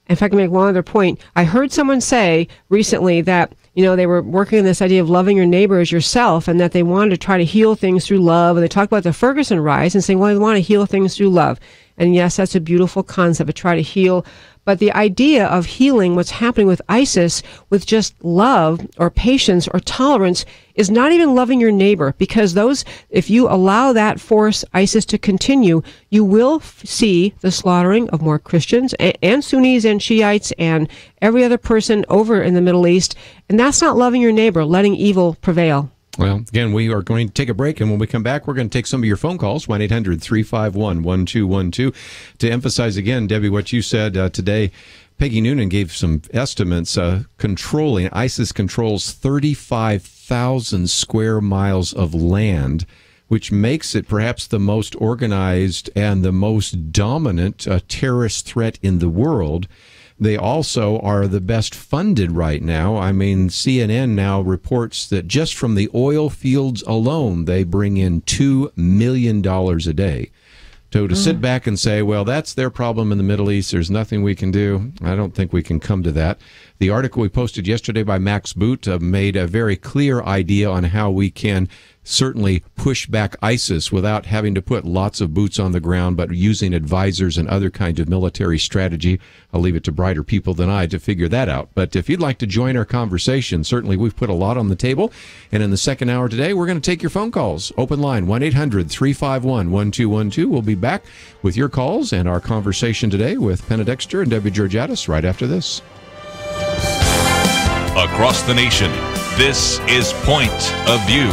In fact, to make one other point, I heard someone say recently that, they were working on this idea of loving your neighbor as yourself, and that they wanted to try to heal things through love. And they talked about the Ferguson rise and saying, well, they want to heal things through love. And yes, that's a beautiful concept, to try to heal. But the idea of healing what's happening with ISIS with just love or patience or tolerance is not even loving your neighbor, because if you allow that force, ISIS, to continue, you will see the slaughtering of more Christians and Sunnis and Shiites and every other person over in the Middle East. And that's not loving your neighbor, letting evil prevail. Well, again, we are going to take a break, and when we come back, we're going to take some of your phone calls, 1-800-351-1212. To emphasize again, Debbie, what you said today, Peggy Noonan gave some estimates. ISIS controls 35,000 square miles of land, which makes it perhaps the most organized and the most dominant terrorist threat in the world. They also are the best funded right now. I mean, CNN now reports that just from the oil fields alone, they bring in $2 million a day. So to sit back and say, well, that's their problem in the Middle East, there's nothing we can do, I don't think we can come to that. The article we posted yesterday by Max Boot made a very clear idea on how we can certainly push back ISIS without having to put lots of boots on the ground, but using advisors and other kinds of military strategy. I'll leave it to brighter people than I to figure that out. But if you'd like to join our conversation, certainly we've put a lot on the table. And in the second hour today, we're going to take your phone calls. Open line, 1-800-351-1212. We'll be back with your calls and our conversation today with Penna, Dexter, and Debbie Georgatos right after this. Across the nation, this is Point of View.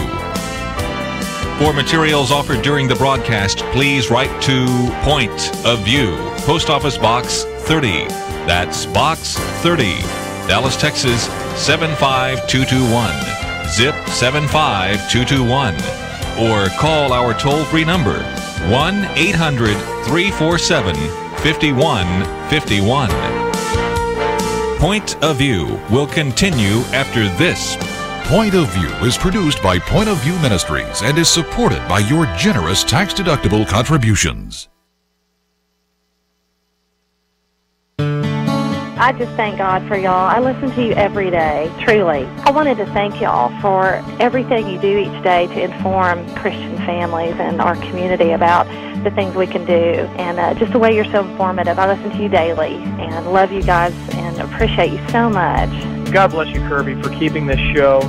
For materials offered during the broadcast, please write to Point of View, Post Office Box 30. That's Box 30, Dallas, Texas 75221. zip 75221. Or call our toll-free number, 1-800-347-5151. Point of View will continue after this. Point of View is produced by Point of View Ministries and is supported by your generous tax-deductible contributions. I just thank God for y'all. I listen to you every day, truly. I wanted to thank y'all for everything you do each day to inform Christian families and our community about the things we can do, and just the way you're so informative. I listen to you daily and love you guys and appreciate you so much. God bless you, Kerby, for keeping this show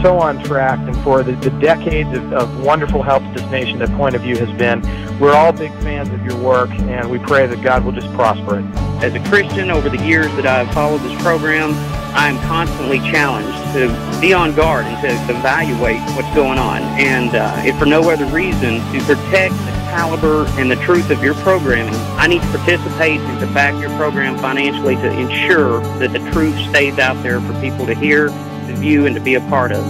so on track and for the decades of wonderful help to this nation that Point of View has been. We're all big fans of your work, and we pray that God will just prosper it. As a Christian, over the years that I've followed this program, I'm constantly challenged to be on guard and to evaluate what's going on. And if for no other reason, to protect the caliber and the truth of your programming, I need to participate and to back your program financially to ensure that the truth stays out there for people to hear, to view, and to be a part of.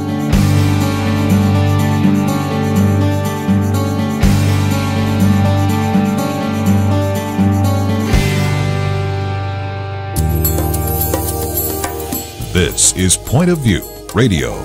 This is Point of View Radio.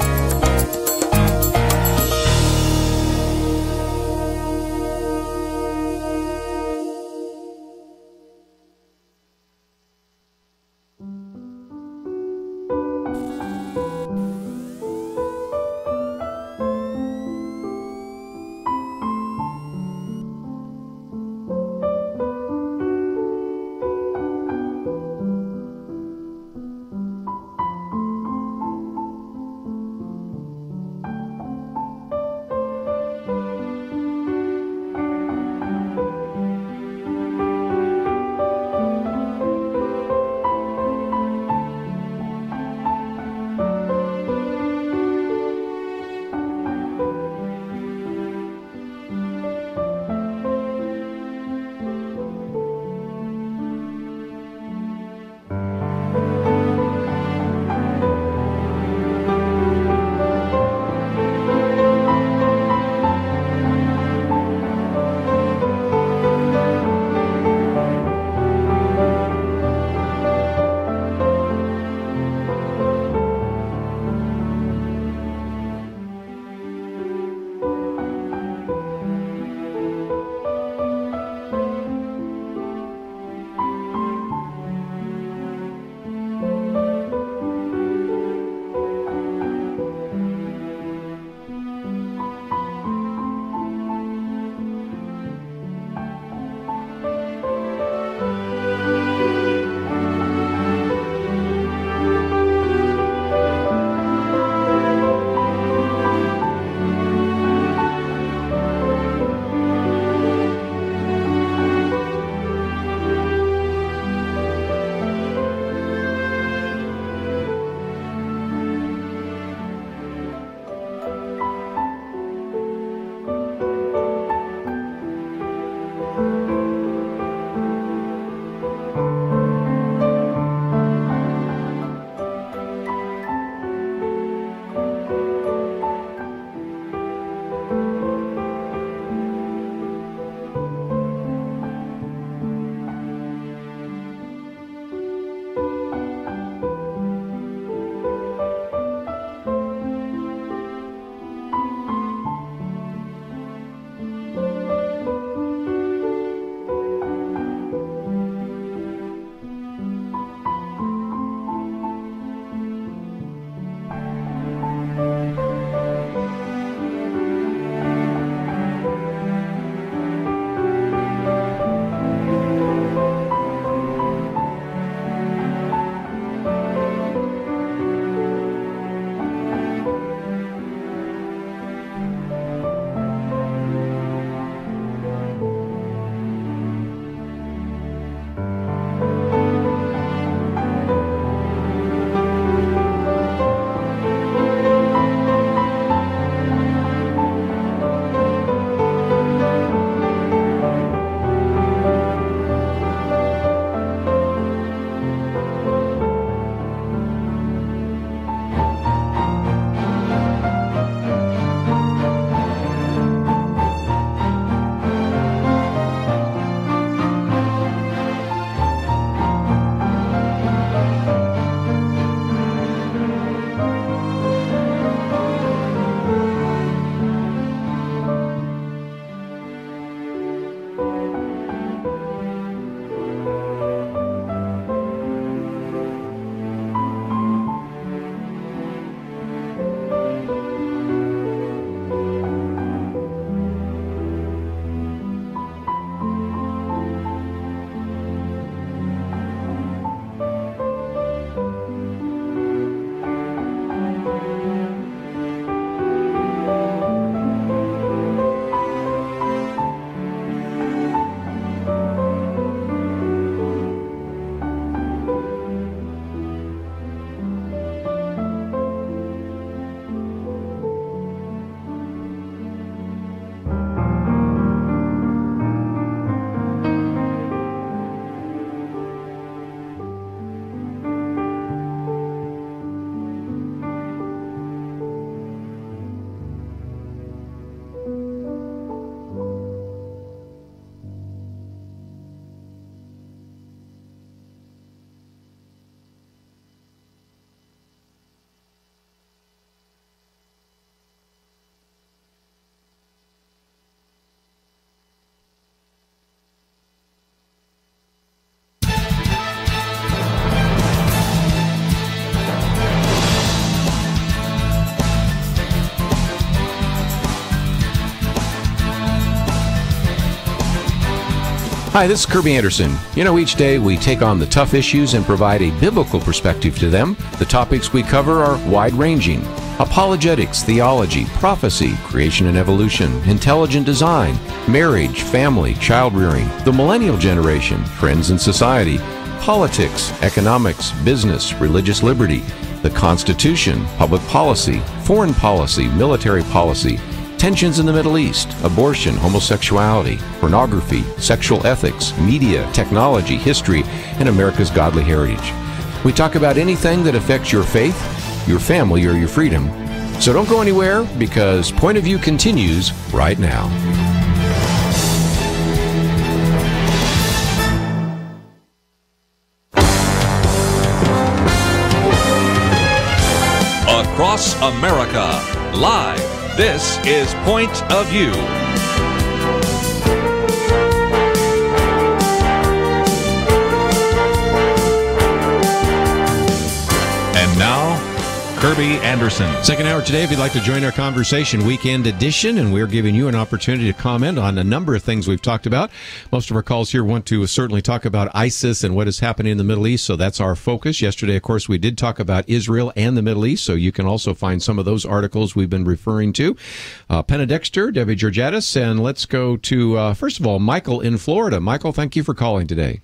Hi, this is Kerby Anderson. Each day we take on the tough issues and provide a biblical perspective to them. The topics we cover are wide-ranging. Apologetics, theology, prophecy, creation and evolution, intelligent design, marriage, family, child-rearing, the millennial generation, friends and society, politics, economics, business, religious liberty, the Constitution, public policy, foreign policy, military policy, tensions in the Middle East, abortion, homosexuality, pornography, sexual ethics, media, technology, history, and America's godly heritage. We talk about anything that affects your faith, your family, or your freedom. So don't go anywhere, because Point of View continues right now. Across America, live. This is Point of View. And now, Kerby Anderson. Second hour today, if you'd like to join our conversation, weekend edition, and we're giving you an opportunity to comment on a number of things we've talked about. Most of our calls here want to certainly talk about ISIS and what is happening in the Middle East, so that's our focus. Yesterday, of course, we did talk about Israel and the Middle East, so you can also find some of those articles we've been referring to. Penna, Dexter, Debbie Georgatos, and let's go to, first of all, Michael in Florida. Michael, thank you for calling today.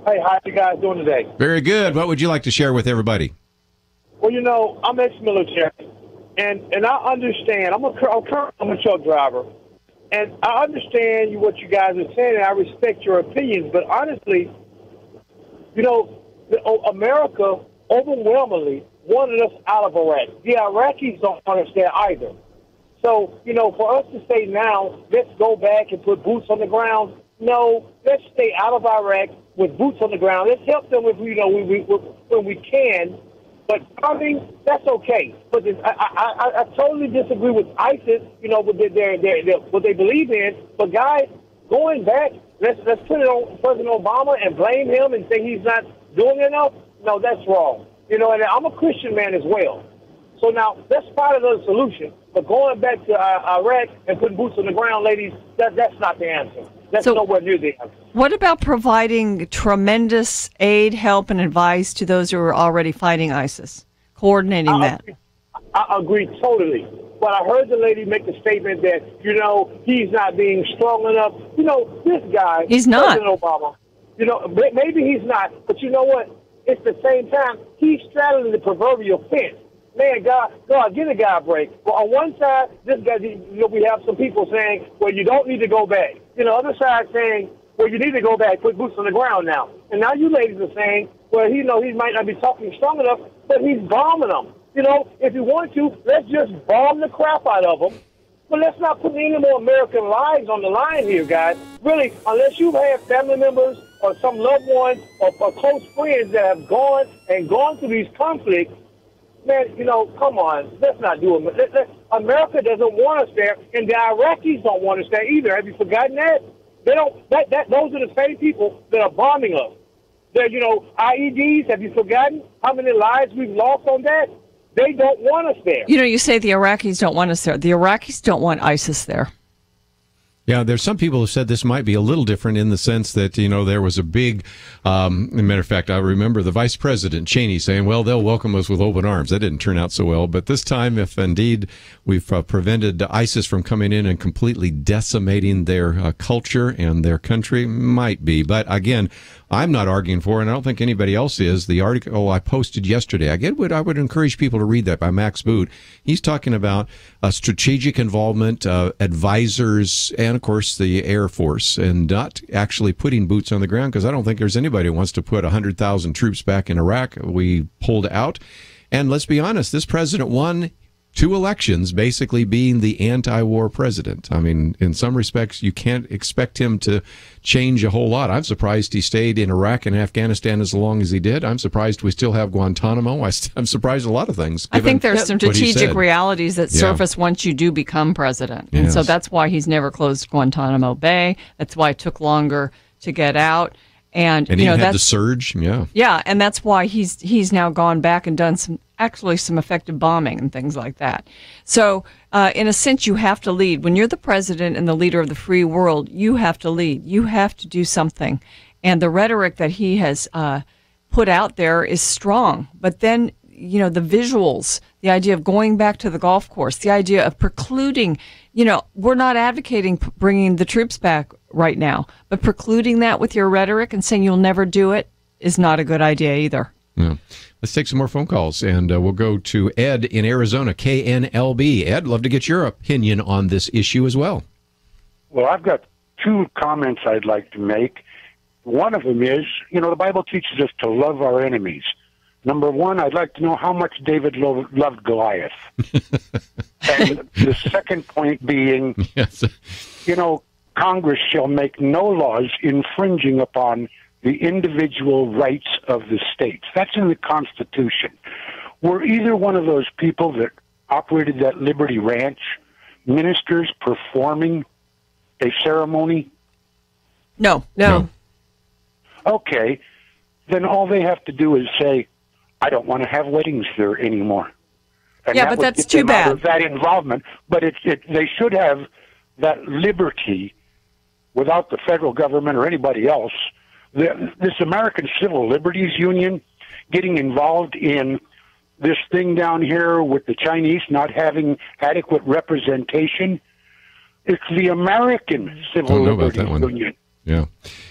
Hey, how you guys doing today? Very good. What would you like to share with everybody? Well, I'm ex-military, and I understand. I'm a truck driver, and I understand what you guys are saying, and I respect your opinions. But honestly, America overwhelmingly wanted us out of Iraq. The Iraqis don't understand either. So, for us to say now, let's go back and put boots on the ground. No, let's stay out of Iraq with boots on the ground. Let's help them when we can. But bombing, that's okay. But I totally disagree with ISIS, what they believe in. But guys, going back, let's put it on President Obama and blame him and say he's not doing enough. No, that's wrong. And I'm a Christian man as well. So now that's part of the solution. But going back to Iraq and putting boots on the ground, ladies, that's not the answer. That's nowhere near the answer. What about providing tremendous aid, help, and advice to those who are already fighting ISIS? Coordinating that. I agree totally. But I heard the lady make the statement that, he's not being strong enough. This guy, he's not. President Obama, maybe he's not. But you know what? It's the same time, he's straddling the proverbial fence. Man, God, give the guy a break. Well, on one side, this guy, we have some people saying, well, you don't need to go back. Other side saying, well, you need to go back, put boots on the ground now. And now you ladies are saying, well, he might not be talking strong enough, but he's bombing them. If you want to, let's just bomb the crap out of them. But let's not put any more American lives on the line here, guys. Really, unless you have family members or some loved ones or close friends that have gone through these conflicts, man, come on. Let's not do it. America doesn't want us there, and the Iraqis don't want us there either. Have you forgotten that? They don't. Those are the same people that are bombing us. They're, IEDs. Have you forgotten how many lives we've lost on that? They don't want us there. You say the Iraqis don't want us there. The Iraqis don't want ISIS there. Yeah, there's some people who said this might be a little different in the sense that, there was a big, matter of fact, I remember the Vice President Cheney saying, well, they'll welcome us with open arms. That didn't turn out so well. But this time, if indeed we've prevented ISIS from coming in and completely decimating their culture and their country, might be. But again, I'm not arguing for, and I don't think anybody else is, the article I posted yesterday. I would encourage people to read that by Max Boot. He's talking about strategic involvement, advisors, and of course the Air Force, and not actually putting boots on the ground, because I don't think there's anybody who wants to put 100,000 troops back in Iraq. We pulled out. And let's be honest, this president won 2 elections basically being the anti-war president. I mean, in some respects, you can't expect him to change a whole lot. I'm surprised he stayed in Iraq and Afghanistan as long as he did. I'm surprised we still have Guantanamo. I'm surprised a lot of things. I think there's some strategic realities that surface once you do become president. Yes. And so that's why he's never closed Guantanamo Bay. That's why it took longer to get out. And he had the surge, yeah, and that's why he's now gone back and done some actually some effective bombing and things like that. So, in a sense, you have to lead. When you're the president and the leader of the free world, you have to lead. You have to do something. And the rhetoric that he has put out there is strong. But then, you know, the visuals, the idea of going back to the golf course, the idea of precluding, you know, we're not advocating bringing the troops back right now, but precluding that with your rhetoric and saying you'll never do it is not a good idea either. Yeah. Let's take some more phone calls, and we'll go to Ed in Arizona, KNLB. Ed, love to get your opinion on this issue as well. Well, I've got two comments I'd like to make. One of them is, you know, the Bible teaches us to love our enemies. Number one, I'd like to know how much David loved Goliath. And the second point being, yes, you know, Congress shall make no laws infringing upon the individual rights of the states. That's in the Constitution. Were either one of those people that operated that Liberty Ranch ministers performing a ceremony? No. Okay, then all they have to do is say, I don't want to have weddings there anymore. And yeah, but that's too bad. Out of that involvement, but they should have that liberty without the federal government or anybody else. This American Civil Liberties Union getting involved in this thing down here with the Chinese not having adequate representation. It's the American Civil Liberties Union. Yeah.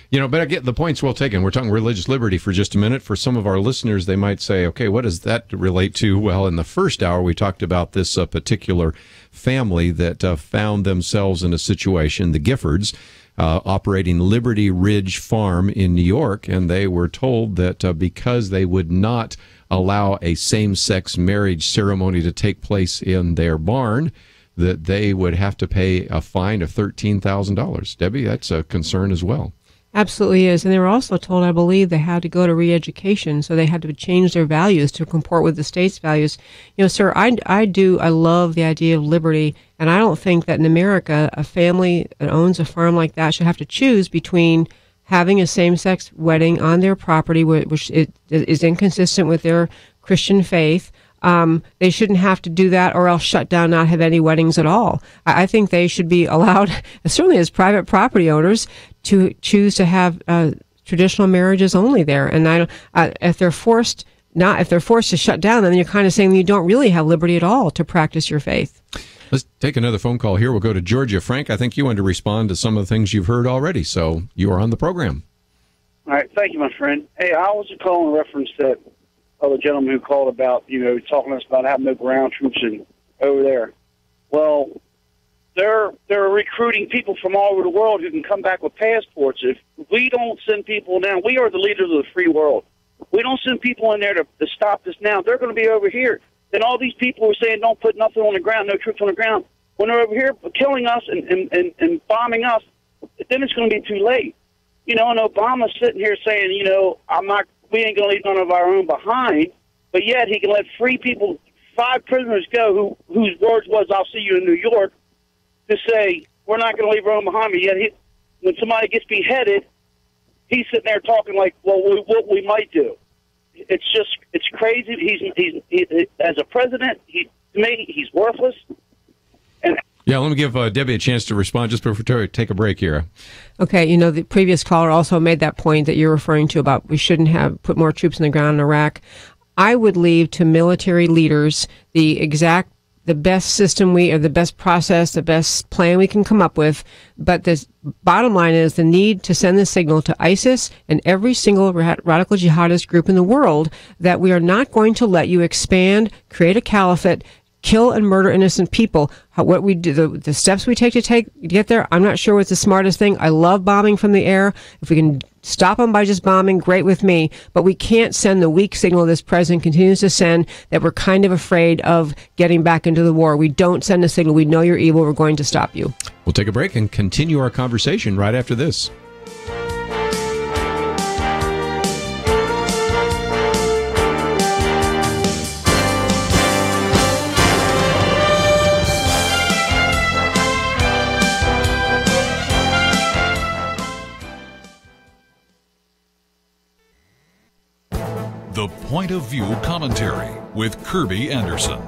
You know, but I get the point's well taken. We're talking religious liberty for just a minute. For some of our listeners, they might say, okay, what does that relate to? Well, in the first hour, we talked about this particular family that found themselves in a situation, the Giffords, operating Liberty Ridge Farm in New York, and they were told that because they would not allow a same-sex marriage ceremony to take place in their barn, that they would have to pay a fine of $13,000. Debbie, that's a concern as well. Absolutely is. And they were also told, I believe, they had to go to re-education, so they had to change their values to comport with the state's values. You know, sir, I love the idea of liberty, and I don't think that in America, a family that owns a farm like that should have to choose between having a same-sex wedding on their property, which is inconsistent with their Christian faith. They shouldn't have to do that or else shut down, not have any weddings at all. I think they should be allowed, certainly as private property owners, to choose to have traditional marriages only there. And if they're forced to shut down, then you're kind of saying you don't really have liberty at all to practice your faith. Let's take another phone call here. We'll go to Georgia. Frank, I think you wanted to respond to some of the things you've heard already, so you are on the program. All right. Thank you, my friend. Hey, I was calling in reference to that other gentleman who called about, you know, talking to us about having no ground troops over there. Well, they're recruiting people from all over the world who can come back with passports. If we don't send people now, we are the leaders of the free world. We don't send people in there to stop this now. They're going to be over here. Then all these people who are saying don't put nothing on the ground, no troops on the ground, when they're over here killing us and bombing us, then it's going to be too late. You know, and Obama's sitting here saying, you know, we ain't going to leave none of our own behind, but yet he can let free people, 5 prisoners go whose words was, I'll see you in New York, to say, we're not going to leave our own behind. But yet when somebody gets beheaded, he's sitting there talking like, well, what we might do. It's crazy. He's as a president, to me, he's worthless. Yeah, let me give Debbie a chance to respond just before we take a break here. Okay, you know, the previous caller also made that point that you're referring to about we shouldn't have put more troops on the ground in Iraq. I would leave to military leaders the best system or the best process, the best plan we can come up with. But the bottom line is the need to send the signal to ISIS and every single radical jihadist group in the world that we are not going to let you expand, create a caliphate, kill and murder innocent people. What we do, the steps we take to get there, I'm not sure what's the smartest thing. I love bombing from the air. If we can stop them by just bombing, great with me. But we can't send the weak signal this president continues to send that we're kind of afraid of getting back into the war. We don't send a signal. We know you're evil. We're going to stop you. We'll take a break and continue our conversation right after this. The Point of View Commentary. with Kerby Anderson.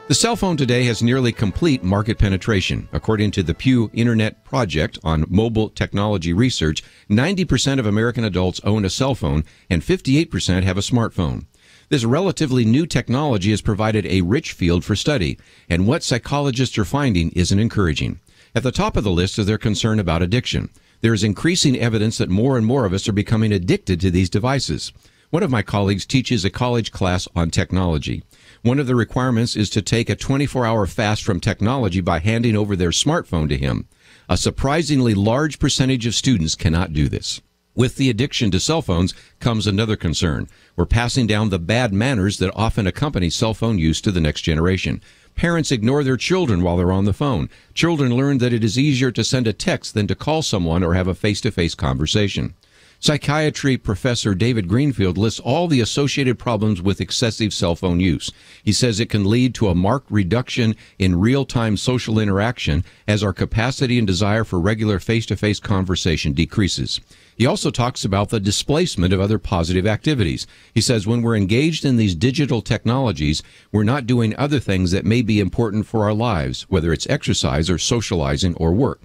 The cell phone today has nearly complete market penetration. According to the Pew Internet Project on Mobile Technology Research, 90% of American adults own a cell phone and 58% have a smartphone. This relatively new technology has provided a rich field for study, and what psychologists are finding isn't encouraging. At the top of the list is their concern about addiction. There is increasing evidence that more and more of us are becoming addicted to these devices. One of my colleagues teaches a college class on technology. One of the requirements is to take a 24-hour fast from technology by handing over their smartphone to him. A surprisingly large percentage of students cannot do this. With the addiction to cell phones comes another concern. We're passing down the bad manners that often accompany cell phone use to the next generation. Parents ignore their children while they're on the phone. Children learn that it is easier to send a text than to call someone or have a face-to-face conversation. Psychiatry professor David Greenfield lists all the associated problems with excessive cell phone use. He says it can lead to a marked reduction in real-time social interaction as our capacity and desire for regular face-to-face conversation decreases. He also talks about the displacement of other positive activities. He says when we're engaged in these digital technologies, we're not doing other things that may be important for our lives, whether it's exercise or socializing or work.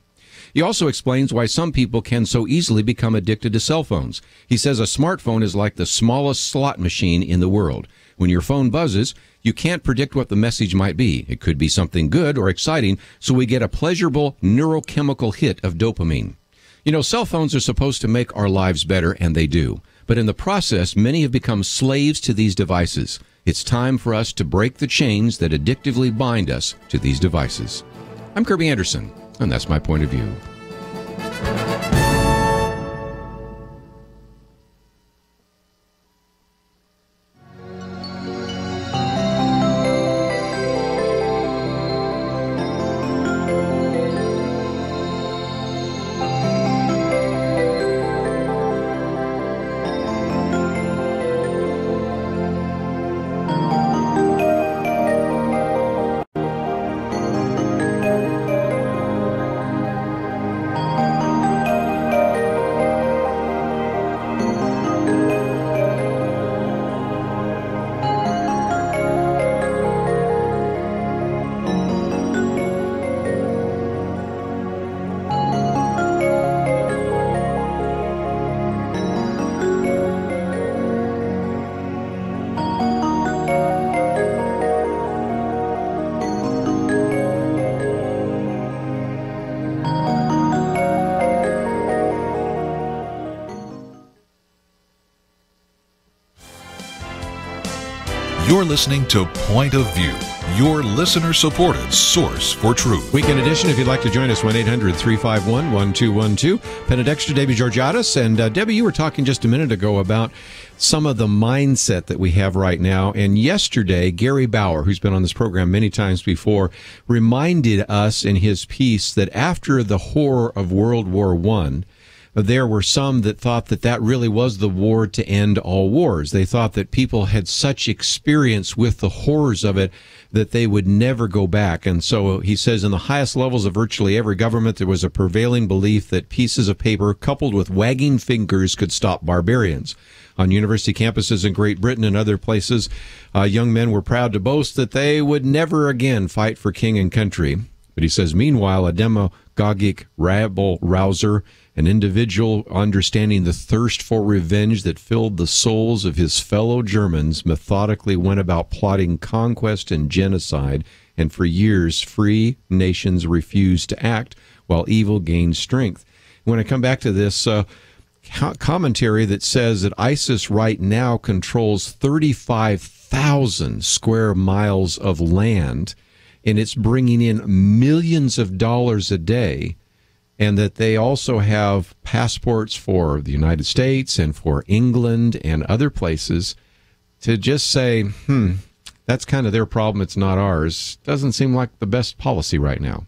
He also explains why some people can so easily become addicted to cell phones. He says a smartphone is like the smallest slot machine in the world. When your phone buzzes, you can't predict what the message might be. It could be something good or exciting, so we get a pleasurable neurochemical hit of dopamine. You know, cell phones are supposed to make our lives better, and they do. But in the process, many have become slaves to these devices. It's time for us to break the chains that addictively bind us to these devices. I'm Kerby Anderson, and that's my point of view. You're listening to Point of View, your listener-supported source for truth. Weekend edition, if you'd like to join us, 1-800-351-1212. Penna, Dexter, Debbie Georgatos. And Debbie, you were talking just a minute ago about some of the mindset that we have right now. And yesterday, Gary Bauer, who's been on this program many times before, reminded us in his piece that after the horror of World War I, there were some that thought that that really was the war to end all wars. They thought that people had such experience with the horrors of it that they would never go back. And so he says in the highest levels of virtually every government, there was a prevailing belief that pieces of paper coupled with wagging fingers could stop barbarians. On university campuses in Great Britain and other places, young men were proud to boast that they would never again fight for king and country. But he says, meanwhile, a demagogic rabble-rouser, an individual understanding the thirst for revenge that filled the souls of his fellow Germans, methodically went about plotting conquest and genocide, and for years free nations refused to act while evil gained strength. When I come back to this commentary that says that ISIS right now controls 35,000 square miles of land, and it's bringing in millions of dollars a day, and that they also have passports for the United States and for England and other places, to just say, that's kind of their problem, it's not ours, doesn't seem like the best policy right now.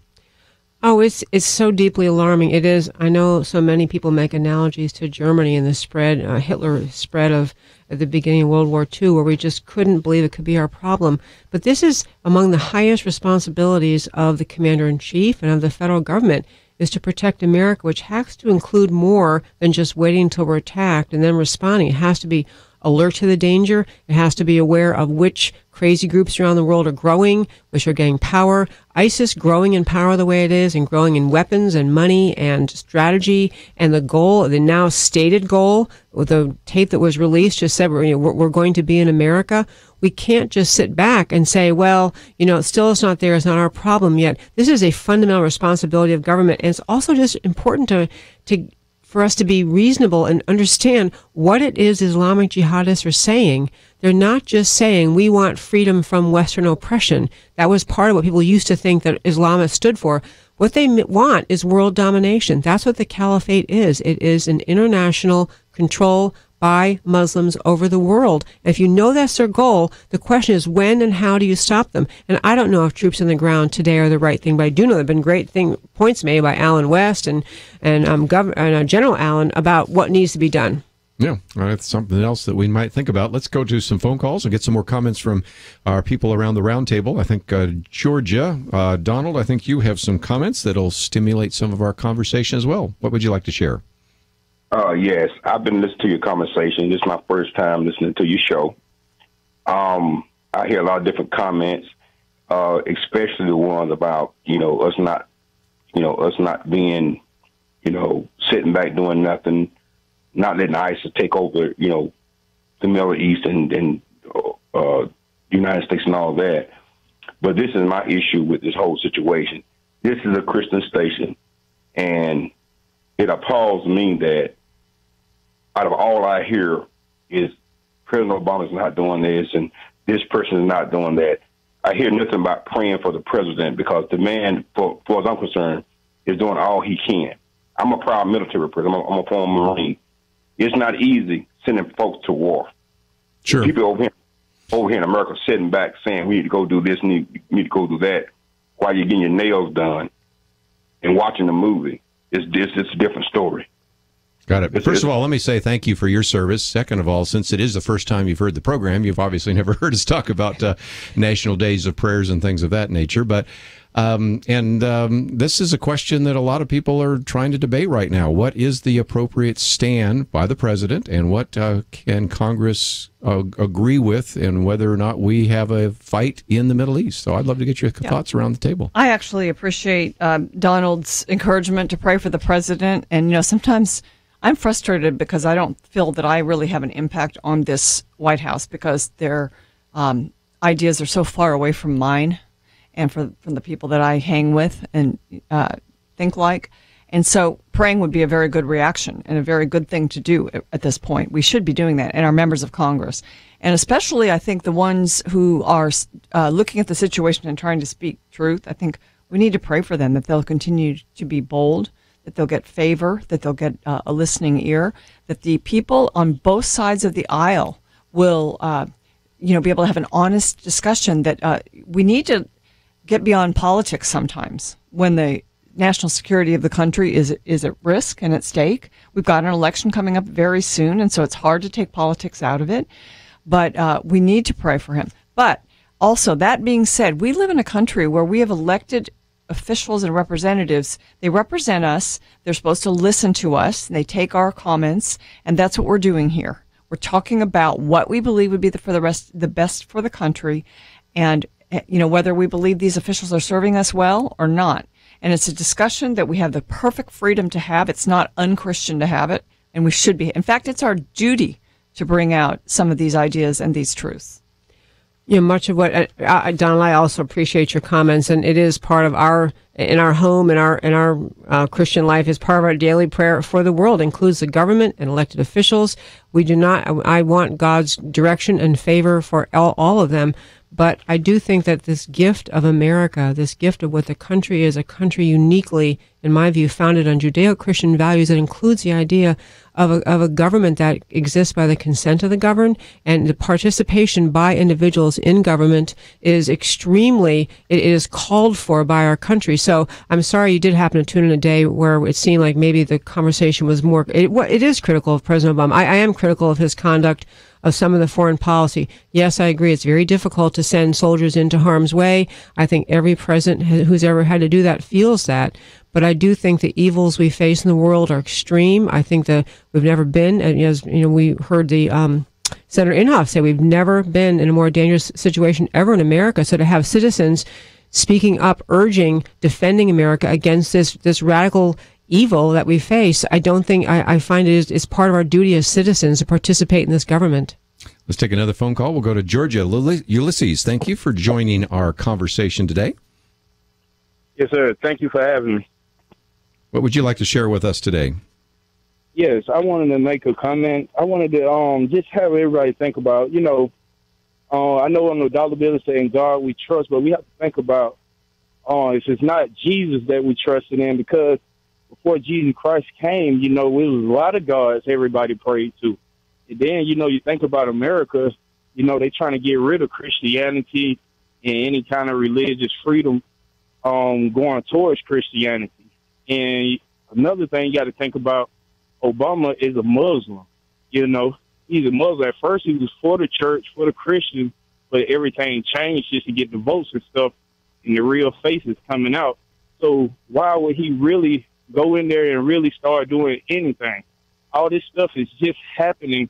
Oh, it's so deeply alarming. It is. I know so many people make analogies to Germany and the spread, Hitler spread of at the beginning of World War II, where we just couldn't believe it could be our problem. But this is among the highest responsibilities of the commander-in-chief and of the federal government, is to protect America, which has to include more than just waiting until we're attacked and then responding. It has to be alert to the danger. It has to be aware of which crazy groups around the world are growing, which are getting power. ISIS growing in power the way it is and growing in weapons and money and strategy, and the goal, the now stated goal, with the tape that was released just said we're going to be in America. We can't just sit back and say, well, still it's not there. It's not our problem yet. This is a fundamental responsibility of government. And it's also just important for us to be reasonable and understand what it is Islamic jihadists are saying. They're not just saying we want freedom from Western oppression. That was part of what people used to think that Islamists stood for. What they want is world domination. That's what the caliphate is. It is an international control by Muslims over the world. And if you know that's their goal, the question is when and how do you stop them? And I don't know if troops on the ground today are the right thing, but I do know there have been great points made by Alan West and General Allen about what needs to be done. Yeah, that's something else that we might think about. Let's go to some phone calls and get some more comments from our people around the round table. I think Georgia, Donald, I think you have some comments that'll stimulate some of our conversation as well. What would you like to share? Yes, I've been listening to your conversation. This is my first time listening to your show. I hear a lot of different comments, especially the ones about, us not being, sitting back doing nothing, not letting ISIS take over, the Middle East and the United States and all that. But this is my issue with this whole situation. This is a Christian station, and it appalls me that out of all I hear is President Obama's not doing this and this person is not doing that. I hear nothing about praying for the president because the man, for as I'm concerned, is doing all he can. I'm a proud military person. I'm a former Marine. It's not easy sending folks to war. Sure. People over here in America sitting back saying we need to go do this and we need to go do that while you're getting your nails done and watching the movie. It's a different story. Got it. First of all, let me say thank you for your service. Second of all, since it is the first time you've heard the program, you've obviously never heard us talk about national days of prayers and things of that nature. But this is a question that a lot of people are trying to debate right now. What is the appropriate stand by the president, and what can Congress agree with, and whether or not we have a fight in the Middle East? So I'd love to get your thoughts around the table. I actually appreciate Donald's encouragement to pray for the president. And, sometimes I'm frustrated because I don't feel that I really have an impact on this White House because their ideas are so far away from mine and from the people that I hang with and think like. And so praying would be a very good reaction and a very good thing to do at this point. We should be doing that, and our members of Congress. And especially, I think, the ones who are looking at the situation and trying to speak truth, I think we need to pray for them, that they'll continue to be bold, that they'll get favor, that they'll get a listening ear, that the people on both sides of the aisle will be able to have an honest discussion, that we need to get beyond politics sometimes when the national security of the country is at risk and at stake. We've got an election coming up very soon, and so it's hard to take politics out of it. But we need to pray for him. But also, that being said, we live in a country where we have elected officials and representatives. They represent us. They're supposed to listen to us. And they take our comments, and that's what we're doing here. We're talking about what we believe would be the best for the country, and whether we believe these officials are serving us well or not. And it's a discussion that we have the perfect freedom to have. It's not unchristian to have it, and we should be. In fact, it's our duty to bring out some of these ideas and these truths. Much of what Donald, I also appreciate your comments, and it is part of our home, in our Christian life, is part of our daily prayer for the world. Includes the government and elected officials. I want God's direction and favor for all of them. But I do think that this gift of America, this gift of what the country is, a country uniquely, in my view, founded on Judeo-Christian values, that includes the idea of a government that exists by the consent of the governed, and the participation by individuals in government is it is called for by our country. So I'm sorry you did happen to tune in a day where it seemed like maybe the conversation was more, it is critical of President Obama. I am critical of his conduct, of some of the foreign policy. Yes, I agree. It's very difficult to send soldiers into harm's way. I think every president who's ever had to do that feels that. But I do think the evils we face in the world are extreme. I think that we've never been, as we heard the Senator Inhofe said we've never been in a more dangerous situation ever in America. So to have citizens speaking up, urging, defending America against this radical evil that we face, I don't think, I find it's part of our duty as citizens to participate in this government. Let's take another phone call. We'll go to Georgia. Ulysses, thank you for joining our conversation today. Yes, sir. Thank you for having me. What would you like to share with us today? Yes, I wanted to make a comment. I wanted to just have everybody think about, I know on the dollar bill it's saying God we trust, but we have to think about if it's not Jesus that we trusted in, because before Jesus Christ came, it was a lot of gods everybody prayed to. And then, you think about America, they trying to get rid of Christianity and any kind of religious freedom going towards Christianity. And another thing you got to think about, Obama is a Muslim. He's a Muslim. At first, he was for the church, for the Christians, but everything changed just to get the votes and stuff, and the real faces coming out. So why would he really go in there and really start doing anything? All this stuff is just happening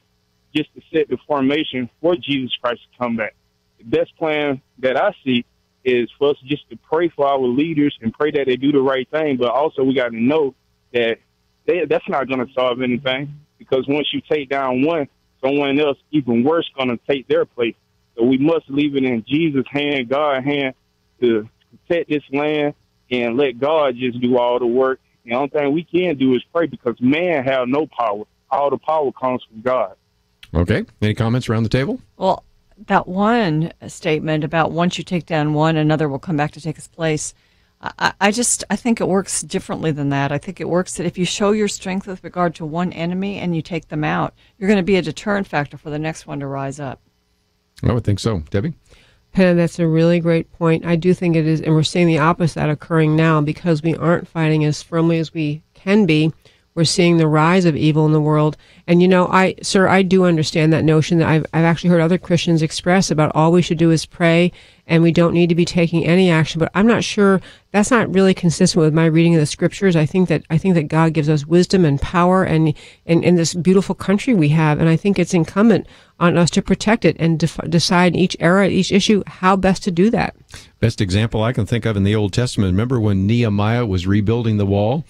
just to set the formation for Jesus Christ to come back. The best plan that I see is for us just to pray for our leaders and pray that they do the right thing, but also we got to know that that's not going to solve anything, because once you take down one, someone else even worse going to take their place. So we must leave it in Jesus' hand, God's hand, to protect this land and let God just do all the work. The only thing we can do is pray, because man have no power. All the power comes from God. Okay. Any comments around the table? Well, that one statement about once you take down one, another will come back to take its place. I think it works differently than that. I think it works that if you show your strength with regard to one enemy and you take them out, you're going to be a deterrent factor for the next one to rise up. I would think so. Debbie? Penna, that's a really great point. I do think it is, and we're seeing the opposite occurring now because we aren't fighting as firmly as we can be. We're seeing the rise of evil in the world. And, I do understand that notion that I've actually heard other Christians express about all we should do is pray and we don't need to be taking any action. But I'm not sure that's not really consistent with my reading of the scriptures. I think that God gives us wisdom and power and in this beautiful country we have. And I think it's incumbent on us to protect it and decide in each era, each issue, how best to do that. Best example I can think of in the Old Testament, remember when Nehemiah was rebuilding the wall?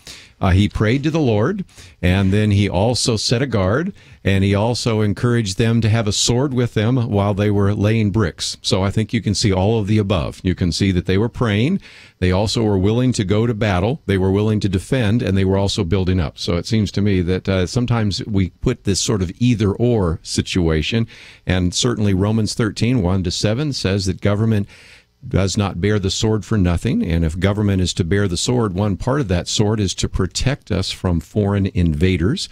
He prayed to the Lord, and then he also set a guard, and he also encouraged them to have a sword with them while they were laying bricks. So I think you can see all of the above. You can see that they were praying. They also were willing to go to battle. They were willing to defend, and they were also building up. So it seems to me that sometimes we put this sort of either-or situation, and certainly Romans 13, 1-7 says that government does not bear the sword for nothing. And if government is to bear the sword, one part of that sword is to protect us from foreign invaders,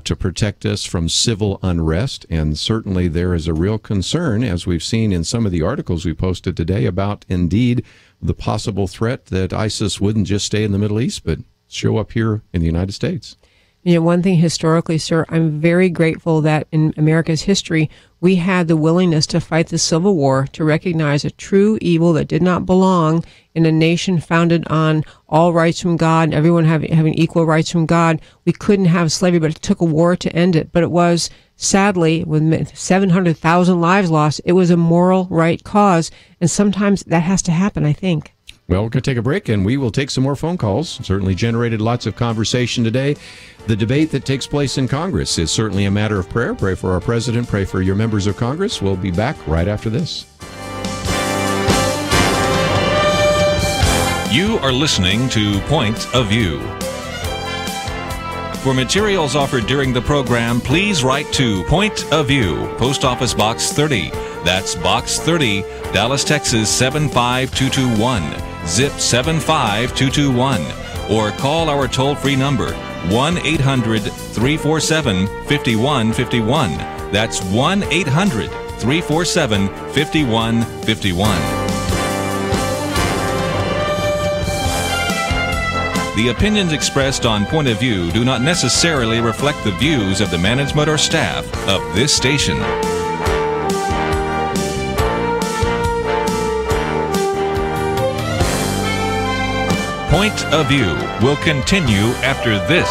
to protect us from civil unrest. And certainly there is a real concern, as we've seen in some of the articles we posted today, about indeed the possible threat that ISIS wouldn't just stay in the Middle East, but show up here in the United States. One thing historically, sir, I'm very grateful that in America's history, we had the willingness to fight the Civil War, to recognize a true evil that did not belong in a nation founded on all rights from God, everyone having equal rights from God. We couldn't have slavery, but it took a war to end it. But it was, sadly, with 700,000 lives lost, it was a moral right cause. And sometimes that has to happen, I think. Well, we're going to take a break, and we will take some more phone calls. Certainly generated lots of conversation today. The debate that takes place in Congress is certainly a matter of prayer. Pray for our president. Pray for your members of Congress. We'll be back right after this. You are listening to Point of View. For materials offered during the program, please write to Point of View, Post Office Box 30. That's Box 30, Dallas, Texas 75221. Zip 75221. Or call our toll-free number, 1-800-347-5151. That's 1-800-347-5151. The opinions expressed on Point of View do not necessarily reflect the views of the management or staff of this station. Point of View will continue after this.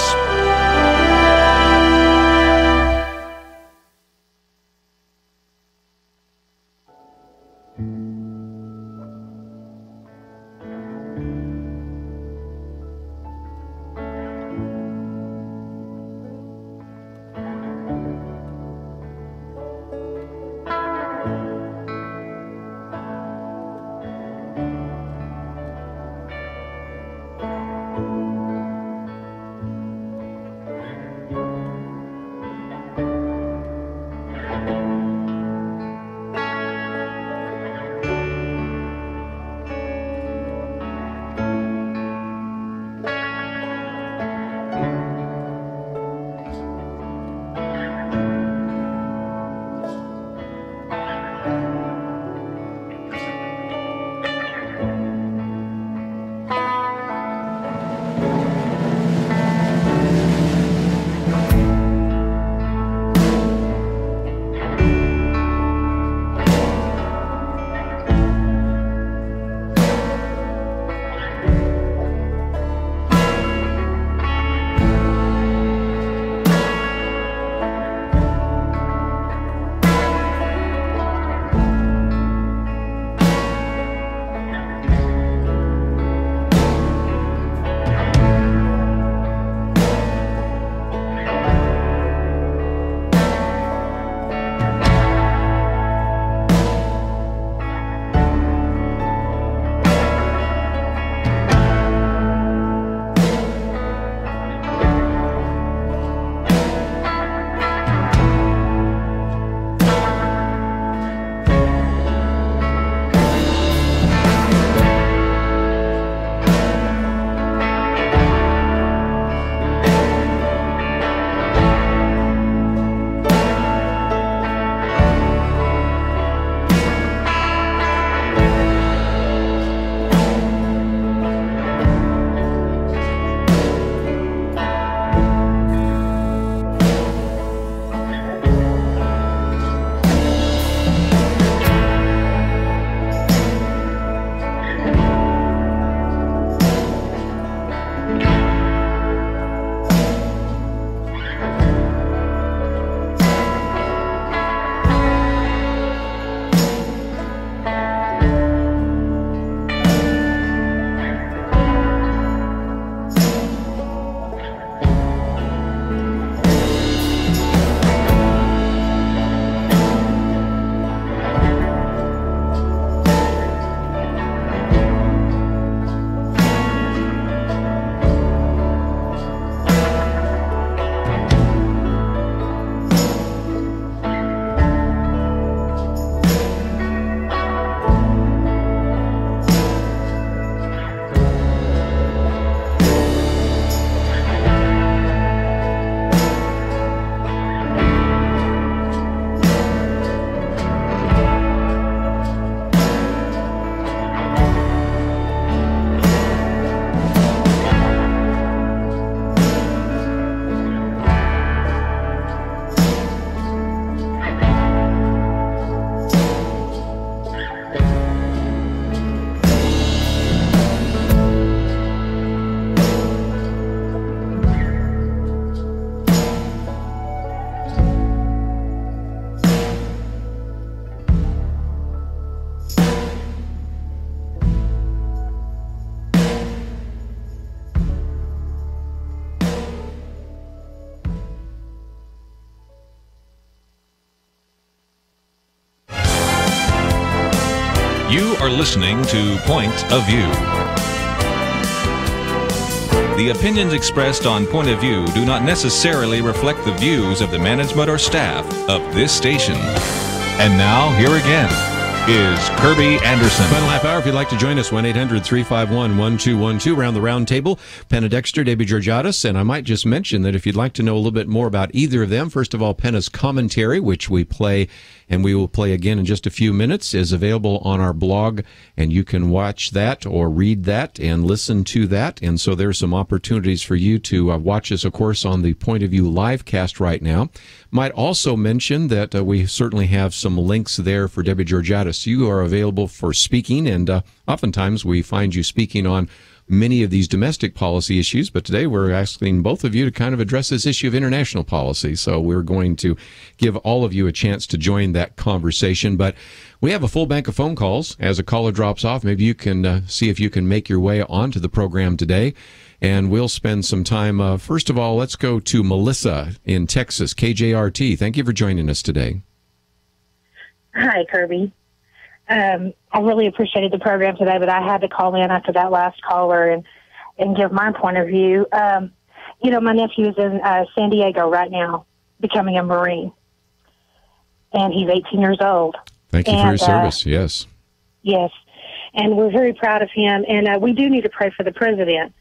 are listening to Point of View. The opinions expressed on Point of View do not necessarily reflect the views of the management or staff of this station. And now, here again is Kerby Anderson. Final half hour. If you'd like to join us, 1-800-351-1212. Around the round table, Penna, Dexter, Georgatos. And I might just mention that if you'd like to know a little bit more about either of them, first of all, Penna's commentary, which we play and we will play again in just a few minutes, is available on our blog, and you can watch that or read that and listen to that. And so there's some opportunities for you to watch us, of course, on the Point of View Livecast right now. Might also mention that we certainly have some links there for Debbie Georgatos. You are available for speaking, and oftentimes we find you speaking on many of these domestic policy issues, but today we're asking both of you to kind of address this issue of international policy. So we're going to give all of you a chance to join that conversation. But we have a full bank of phone calls. As a caller drops off, maybe you can see if you can make your way onto the program today. And we'll spend some time. First of all, let's go to Melissa in Texas, KJRT. Thank you for joining us today. Hi, Kerby. I really appreciated the program today, but I had to call in after that last caller and give my point of view. My nephew is in San Diego right now, becoming a Marine, and he's 18 years old. Thank you for your service, yes. Yes, and we're very proud of him, and we do need to pray for the president.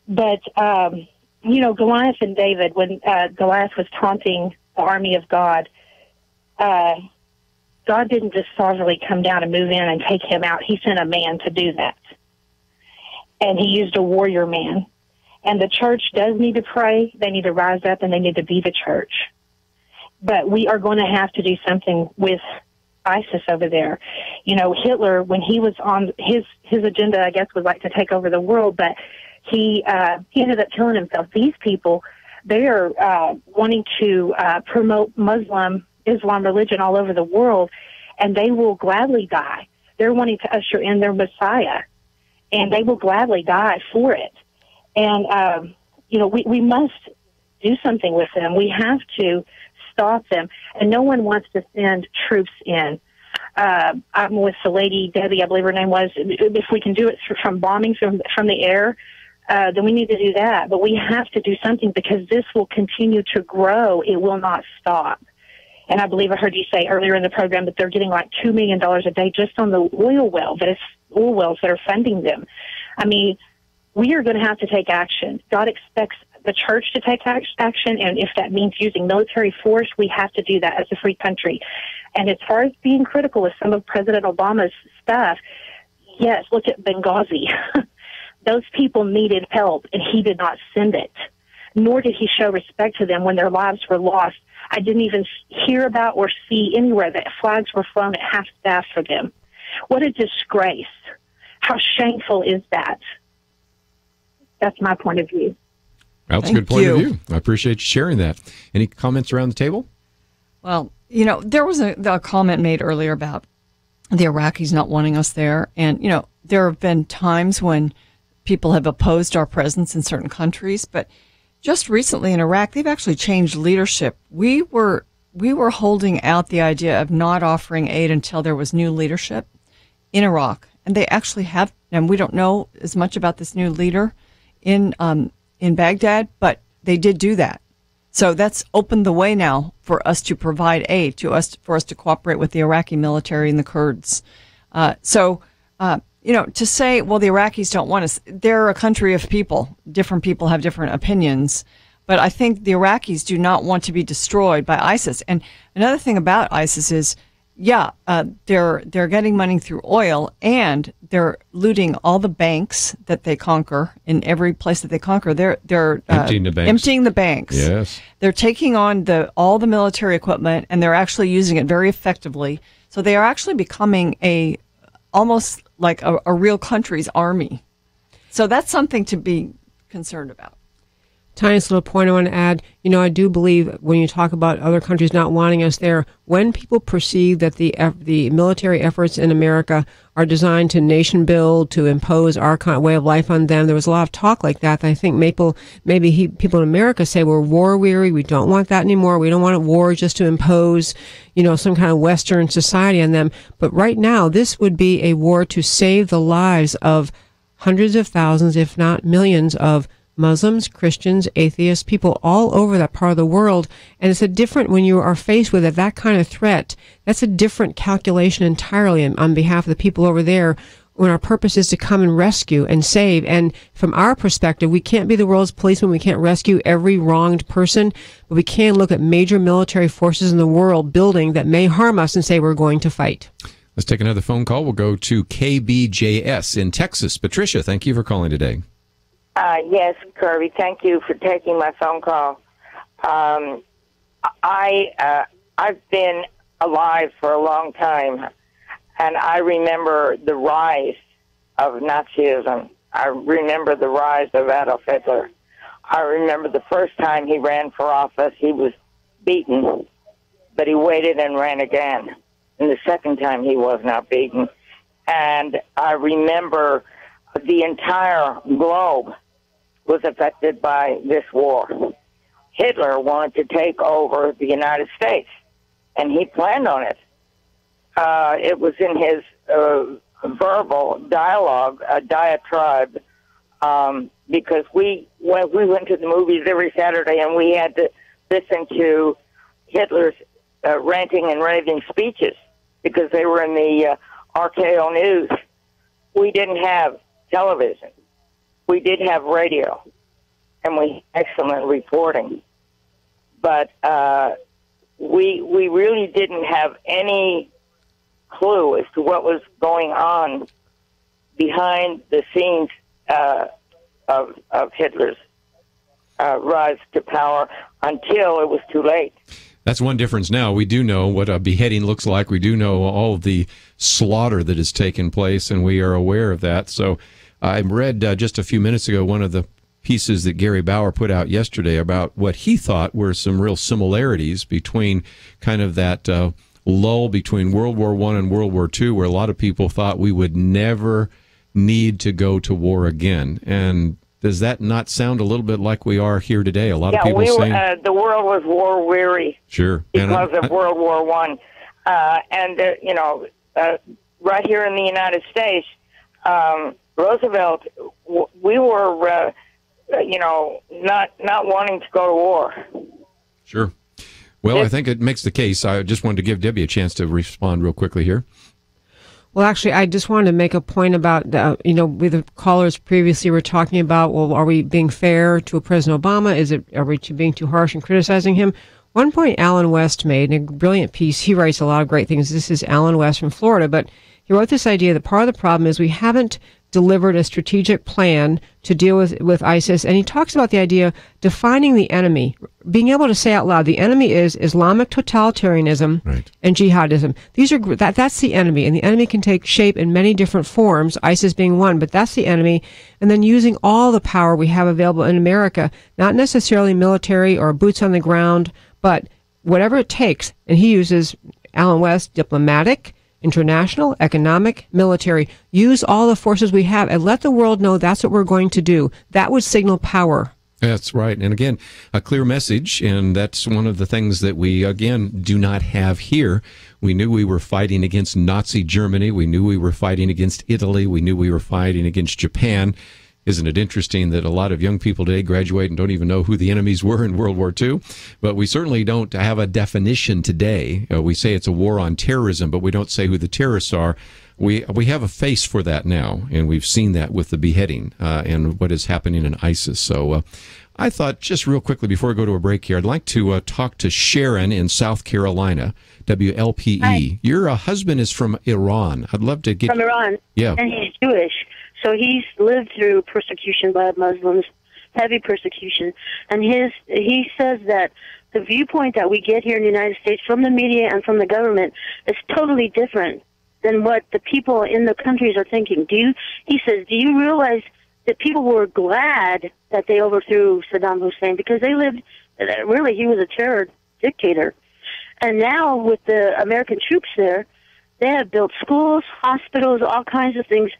But, Goliath and David, when Goliath was taunting the army of God, God didn't just sovereignly come down and move in and take him out. He sent a man to do that. And he used a warrior man. And the church does need to pray. They need to rise up, and they need to be the church. But we are going to have to do something with ISIS over there. Hitler, when he was on his agenda, I guess, was like to take over the world, but he ended up killing himself. These people, they are wanting to promote Islam religion all over the world, and they will gladly die. They're wanting to usher in their Messiah, and they will gladly die for it. And, we must do something with them. We have to stop them, and no one wants to send troops in. I'm with the lady, Debbie, I believe her name was. If we can do it from bombing from the air, then we need to do that. But we have to do something, because this will continue to grow. It will not stop. And I believe I heard you say earlier in the program that they're getting like $2 million a day just on the oil wells that are funding them. I mean, we are going to have to take action. God expects the church to take action, and if that means using military force, we have to do that as a free country. And as far as being critical of some of President Obama's stuff, yes, look at Benghazi. Those people needed help, and he did not send it, nor did he show respect to them when their lives were lost. I didn't even hear about or see anywhere that flags were flown at half-staff for them. What a disgrace. How shameful is that? That's my point of view. That's a good point of view. I appreciate you sharing that. Any comments around the table? Well, there was a comment made earlier about the Iraqis not wanting us there. And, there have been times when people have opposed our presence in certain countries, but just recently in Iraq, they've actually changed leadership. We were holding out the idea of not offering aid until there was new leadership in Iraq, and they actually have. And we don't know as much about this new leader in Baghdad, but they did do that. So that's opened the way now for us to provide aid for us to cooperate with the Iraqi military and the Kurds. To say, well, the Iraqis don't want us, they're a country of people. Different people have different opinions. But I think the Iraqis do not want to be destroyed by ISIS. And another thing about ISIS is, they're getting money through oil, and they're looting all the banks that they conquer. In every place that they conquer, they're emptying the banks. Yes. They're taking on all the military equipment, and they're actually using it very effectively. So they are actually becoming almost like a real country's army. So that's something to be concerned about. tiniest little point I want to add. You know, I do believe when you talk about other countries not wanting us there, when people perceive that the military efforts in America are designed to nation build, to impose our kind of way of life on them, there was a lot of talk like that. I think people in America say we're war weary. We don't want that anymore. We don't want a war just to impose, you know, some kind of Western society on them. But right now, this would be a war to save the lives of hundreds of thousands, if not millions, of Muslims, Christians, atheists, people all over that part of the world. And it's a different, when you are faced with that kind of threat, that's a different calculation entirely on behalf of the people over there, when our purpose is to come and rescue and save. And from our perspective, we can't be the world's policeman. We can't rescue every wronged person, but we can look at major military forces in the world building that may harm us and say we're going to fight. Let's take another phone call. We'll go to KBJS in Texas. Patricia, thank you for calling today. Yes, Kerby, thank you for taking my phone call. I've been alive for a long time, and I remember the rise of Nazism. I remember the rise of Adolf Hitler. I remember the first time he ran for office, he was beaten, but he waited and ran again. And the second time he was not beaten. And I remember the entire globe was affected by this war. Hitler wanted to take over the United States, and he planned on it. It was in his verbal dialogue, a diatribe, because we went to the movies every Saturday, and we had to listen to Hitler's ranting and raving speeches because they were in the RKO News. We didn't have television. We did have radio, and we had excellent reporting. But we really didn't have any clue as to what was going on behind the scenes of Hitler's rise to power until it was too late. That's one difference now. We do know what a beheading looks like. We do know all of the slaughter that has taken place, and we are aware of that. So I read just a few minutes ago one of the pieces that Gary Bauer put out yesterday about what he thought were some real similarities between kind of that lull between World War I and World War II, where a lot of people thought we would never need to go to war again. And does that not sound a little bit like we are here today? A lot of people saying the world was war weary. Sure, because of World War I, right here in the United States, Roosevelt, we were, not wanting to go to war. Sure. Well, I think it makes the case. I just wanted to give Debbie a chance to respond real quickly here. Well, actually, I just wanted to make a point about, with the callers previously were talking about, well, are we being fair to President Obama? Are we being too harsh in criticizing him? One point Alan West made, in a brilliant piece, he writes a lot of great things. This is Alan West from Florida, but he wrote this idea that part of the problem is we haven't delivered a strategic plan to deal with ISIS. And he talks about the idea of defining the enemy, being able to say out loud, the enemy is Islamic totalitarianism and jihadism. That's the enemy, and the enemy can take shape in many different forms, ISIS being one, but that's the enemy. And then using all the power we have available in America, not necessarily military or boots on the ground, but whatever it takes. And he uses, Alan West, diplomatic, international, economic, military. Use all the forces we have and let the world know that's what we're going to do. That would signal power. That's right. And again, a clear message, and that's one of the things that we, again, do not have here. We knew we were fighting against Nazi Germany. We knew we were fighting against Italy. We knew we were fighting against Japan. Isn't it interesting that a lot of young people today graduate and don't even know who the enemies were in World War II? But we certainly don't have a definition today. We say it's a war on terrorism, but we don't say who the terrorists are. We have a face for that now, and we've seen that with the beheading and what is happening in ISIS. So I thought, just real quickly before we go to a break here, I'd like to talk to Sharon in South Carolina, WLPE. Hi. Your husband is from Iran. I'd love to get... From Iran. Yeah. And he's Jewish. So he's lived through persecution by Muslims, heavy persecution. And he says that the viewpoint that we get here in the United States from the media and from the government is totally different than what the people in the countries are thinking. He says, do you realize that people were glad that they overthrew Saddam Hussein because they lived, really, he was a terror dictator. And now with the American troops there, they have built schools, hospitals, all kinds of things,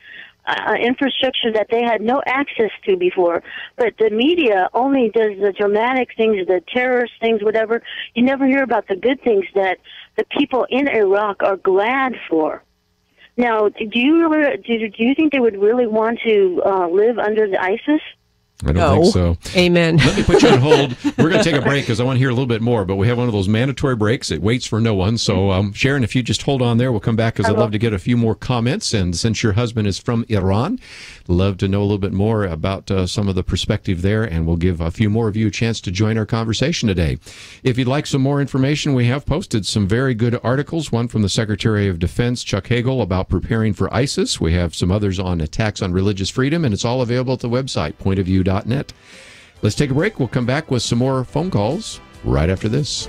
infrastructure that they had no access to before. But the media only does the dramatic things, the terrorist things, whatever. You never hear about the good things that the people in Iraq are glad for. Now, do you think they would really want to live under the ISIS? I don't think so. Amen. Let me put you on hold. We're going to take a break because I want to hear a little bit more, but we have one of those mandatory breaks. It waits for no one. So, Sharon, if you just hold on there, we'll come back because I'd love to get a few more comments. And since your husband is from Iran, love to know a little bit more about some of the perspective there, and we'll give a few more of you a chance to join our conversation today. If you'd like some more information, we have posted some very good articles, one from the Secretary of Defense, Chuck Hagel, about preparing for ISIS. We have some others on attacks on religious freedom, and it's all available at the website, pointofview.net. Let's take a break. We'll come back with some more phone calls right after this.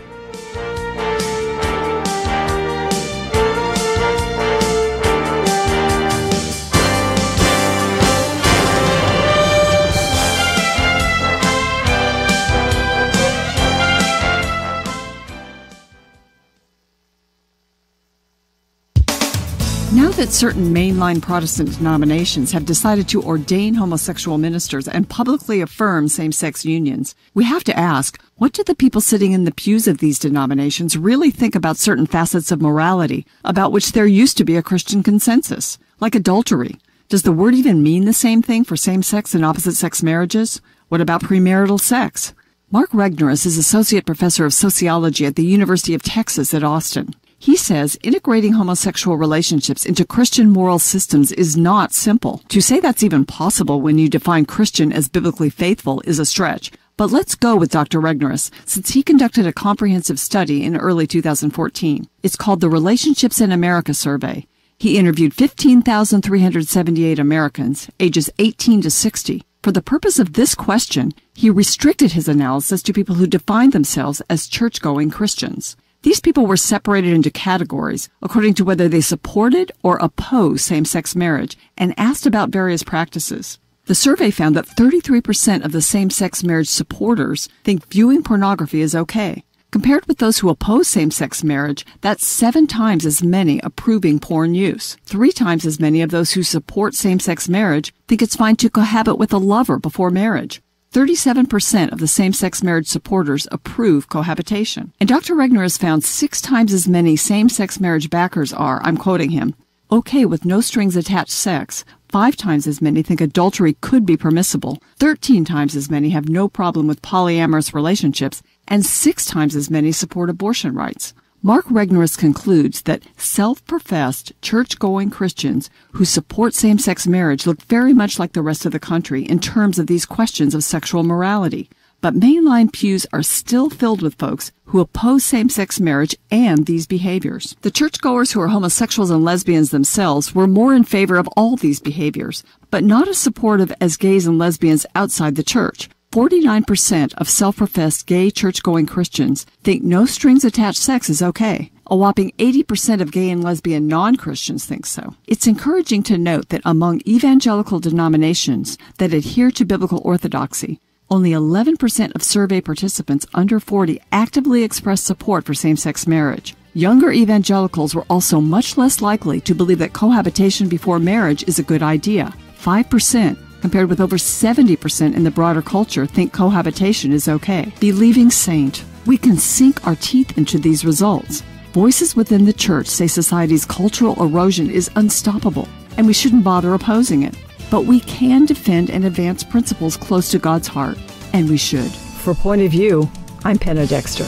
Now that certain mainline Protestant denominations have decided to ordain homosexual ministers and publicly affirm same-sex unions, we have to ask, what do the people sitting in the pews of these denominations really think about certain facets of morality about which there used to be a Christian consensus, like adultery? Does the word even mean the same thing for same-sex and opposite-sex marriages? What about premarital sex? Mark Regnerus is Associate Professor of Sociology at the University of Texas at Austin. He says integrating homosexual relationships into Christian moral systems is not simple. To say that's even possible when you define Christian as biblically faithful is a stretch. But let's go with Dr. Regnerus, since he conducted a comprehensive study in early 2014. It's called the Relationships in America Survey. He interviewed 15,378 Americans, ages 18 to 60. For the purpose of this question, he restricted his analysis to people who defined themselves as church-going Christians. These people were separated into categories according to whether they supported or opposed same-sex marriage and asked about various practices. The survey found that 33% of the same-sex marriage supporters think viewing pornography is okay. Compared with those who oppose same-sex marriage, that's 7 times as many approving porn use. 3 times as many of those who support same-sex marriage think it's fine to cohabit with a lover before marriage. 37% of the same-sex marriage supporters approve cohabitation. And Dr. Regnerus found 6 times as many same-sex marriage backers are, I'm quoting him, okay with no strings attached sex. 5 times as many think adultery could be permissible. 13 times as many have no problem with polyamorous relationships. And 6 times as many support abortion rights. Mark Regnerus concludes that self-professed, church-going Christians who support same-sex marriage look very much like the rest of the country in terms of these questions of sexual morality. But mainline pews are still filled with folks who oppose same-sex marriage and these behaviors. The churchgoers who are homosexuals and lesbians themselves were more in favor of all these behaviors, but not as supportive as gays and lesbians outside the church. 49% of self-professed gay church-going Christians think no strings attached sex is okay. A whopping 80% of gay and lesbian non-Christians think so. It's encouraging to note that among evangelical denominations that adhere to biblical orthodoxy, only 11% of survey participants under 40 actively express support for same-sex marriage. Younger evangelicals were also much less likely to believe that cohabitation before marriage is a good idea. 5%. Compared with over 70% in the broader culture think cohabitation is okay. Believing saint, we can sink our teeth into these results. Voices within the church say society's cultural erosion is unstoppable, and we shouldn't bother opposing it. But we can defend and advance principles close to God's heart, and we should. For Point of View, I'm Penna Dexter.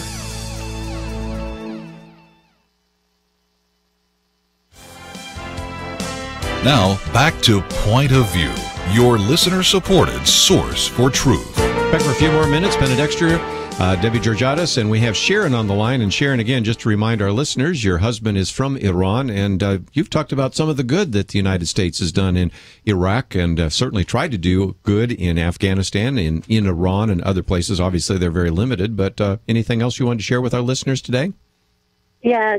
Now, back to Point of View, your listener-supported source for truth. Back for a few more minutes. Penna Dexter, Debbie Georgatos, and we have Sharon on the line. And Sharon, again, just to remind our listeners, your husband is from Iran, and you've talked about some of the good that the United States has done in Iraq, and certainly tried to do good in Afghanistan, in Iran, and other places. Obviously, they're very limited, but anything else you wanted to share with our listeners today? Yeah,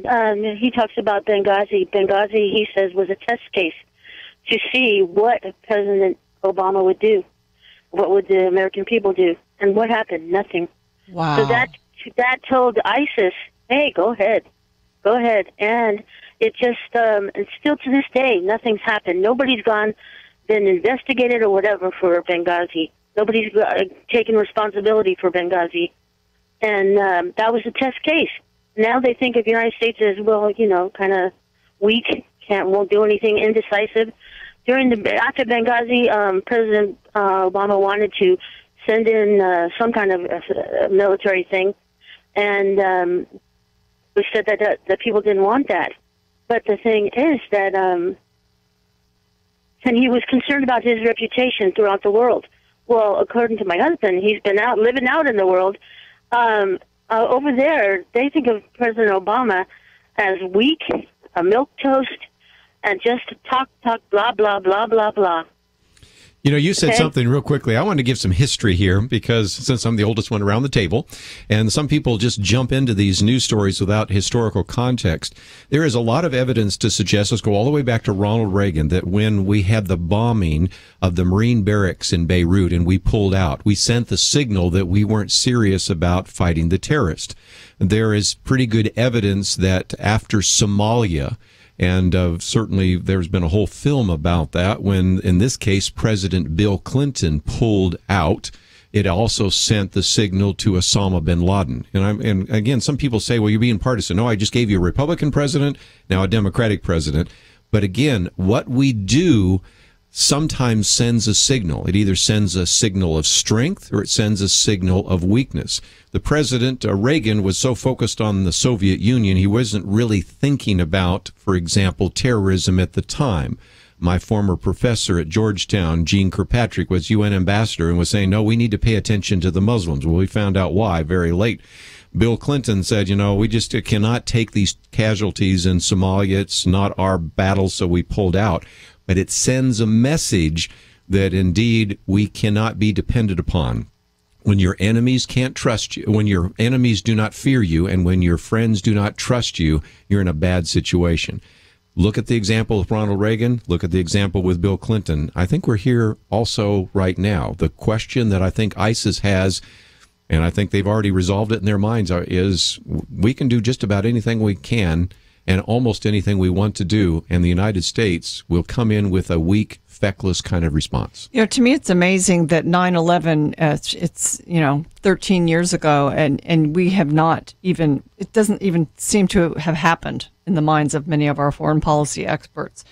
he talks about Benghazi. Benghazi, he says, was a test case to see what President Obama would do? What would the American people do? And what happened? Nothing. Wow. So that told ISIS, hey, go ahead. And it just, and still to this day, nothing's happened. Nobody's been investigated or whatever for Benghazi. Nobody's taken responsibility for Benghazi. And that was a test case. Now they think of the United States as, well, kind of weak, won't do anything, indecisive. After Benghazi, President Obama wanted to send in some kind of military thing, and we said that people didn't want that. But the thing is that, and he was concerned about his reputation throughout the world. Well, according to my husband, he's been living out in the world. Over there, they think of President Obama as weak, a milquetoast, and just talk, blah, blah, blah, blah, blah. You said something real quickly. I wanted to give some history here because since I'm the oldest one around the table, and some people just jump into these news stories without historical context, there is a lot of evidence to suggest, let's go all the way back to Ronald Reagan, that when we had the bombing of the Marine barracks in Beirut and we pulled out, we sent the signal that we weren't serious about fighting the terrorists. There is pretty good evidence that after Somalia, and certainly there's been a whole film about that when, in this case, President Bill Clinton pulled out. It also sent the signal to Osama bin Laden. And again, some people say, well, you're being partisan. No, I just gave you a Republican president, now a Democratic president. But again, what we do sometimes sends a signal. It either sends a signal of strength or it sends a signal of weakness. The president, Reagan, was so focused on the Soviet Union, he wasn't really thinking about, for example, terrorism at the time. My former professor at Georgetown, Gene Kirkpatrick, was UN ambassador and was saying, no, we need to pay attention to the Muslims. Well, we found out why very late. Bill Clinton said, we just cannot take these casualties in Somalia. It's not our battle, so we pulled out. But it sends a message that indeed we cannot be depended upon. When your enemies can't trust you, when your enemies do not fear you, and when your friends do not trust you, you're in a bad situation. Look at the example with Ronald Reagan. Look at the example with Bill Clinton. I think we're here also right now. The question that I think ISIS has, and I think they've already resolved it in their minds, is we can do just about anything we can and almost anything we want to do, and the United States will come in with a weak, feckless kind of response. To me, it's amazing that 9/11, it's 13 years ago, and we have not even, it doesn't even seem to have happened in the minds of many of our foreign policy experts.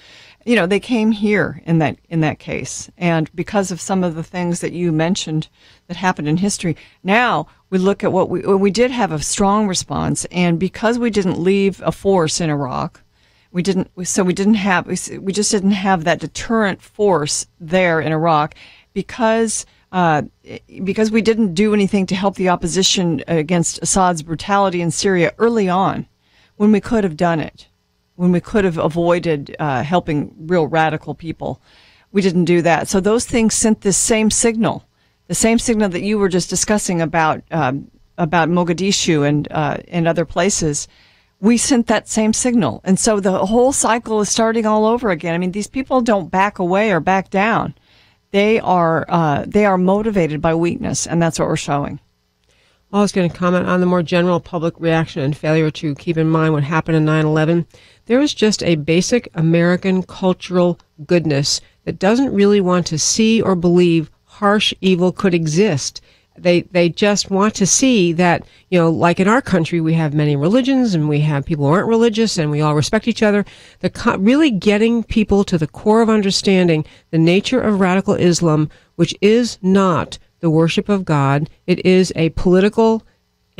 They came here in that case, and because of some of the things that you mentioned that happened in history, now we look at what we did have a strong response, and because we didn't leave a force in Iraq, we just didn't have that deterrent force there in Iraq because we didn't do anything to help the opposition against Assad's brutality in Syria early on, when we could have done it. When we could have avoided helping real radical people. We didn't do that. So those things sent this same signal, the same signal that you were just discussing about Mogadishu and other places. We sent that same signal. And so the whole cycle is starting all over again. I mean, these people don't back away or back down. They are motivated by weakness, and that's what we're showing. I was going to comment on the more general public reaction and failure to keep in mind what happened in 9/11. There is just a basic American cultural goodness that doesn't really want to see or believe harsh evil could exist. They just want to see that, like in our country, we have many religions and we have people who aren't religious and we all respect each other. Really getting people to the core of understanding the nature of radical Islam, which is not the worship of God. It is a political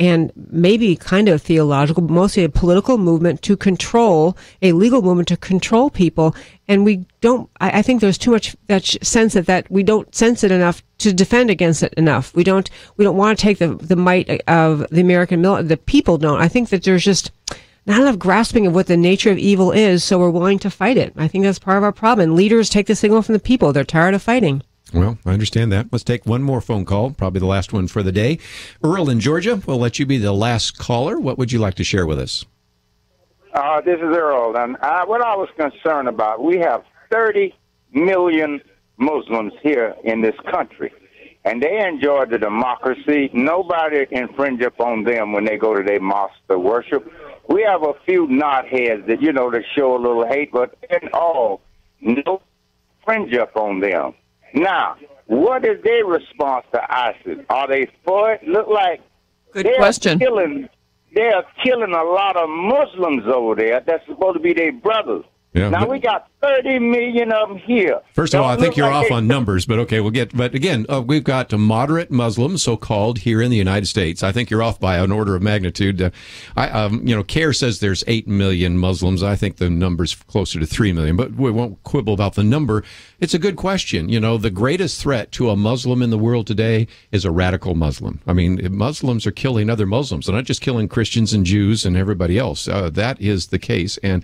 and maybe kind of theological, but mostly a political movement to control, a legal movement to control people. And we don't, I think there's too much that sense that we don't sense it enough to defend against it enough. We don't want to take the might of the American military. The people don't. I think that there's just not enough grasping of what the nature of evil is, so we're willing to fight it. I think that's part of our problem. And leaders take the signal from the people. They're tired of fighting. Well, I understand that. Let's take one more phone call, probably the last one for the day. Earl in Georgia, we'll let you be the last caller. What would you like to share with us? This is Earl. And what I was concerned about, we have 30 million Muslims here in this country. And they enjoy the democracy. Nobody infringe upon them when they go to their mosque to worship. We have a few knotheads that, that show a little hate, but in all, no infringe upon them. Now, what is their response to ISIS? Are they for it? Look like Good question. They're killing a lot of Muslims over there. That's supposed to be their brothers. Yeah, now, we got 30 million of them here. First of all, I think you're off on numbers, but okay, but again, we've got moderate Muslims, so-called, here in the United States. I think you're off by an order of magnitude. CARE says there's 8 million Muslims. I think the number's closer to 3 million, but we won't quibble about the number. It's a good question. The greatest threat to a Muslim in the world today is a radical Muslim. I mean, Muslims are killing other Muslims. They're not just killing Christians and Jews and everybody else. That is the case, and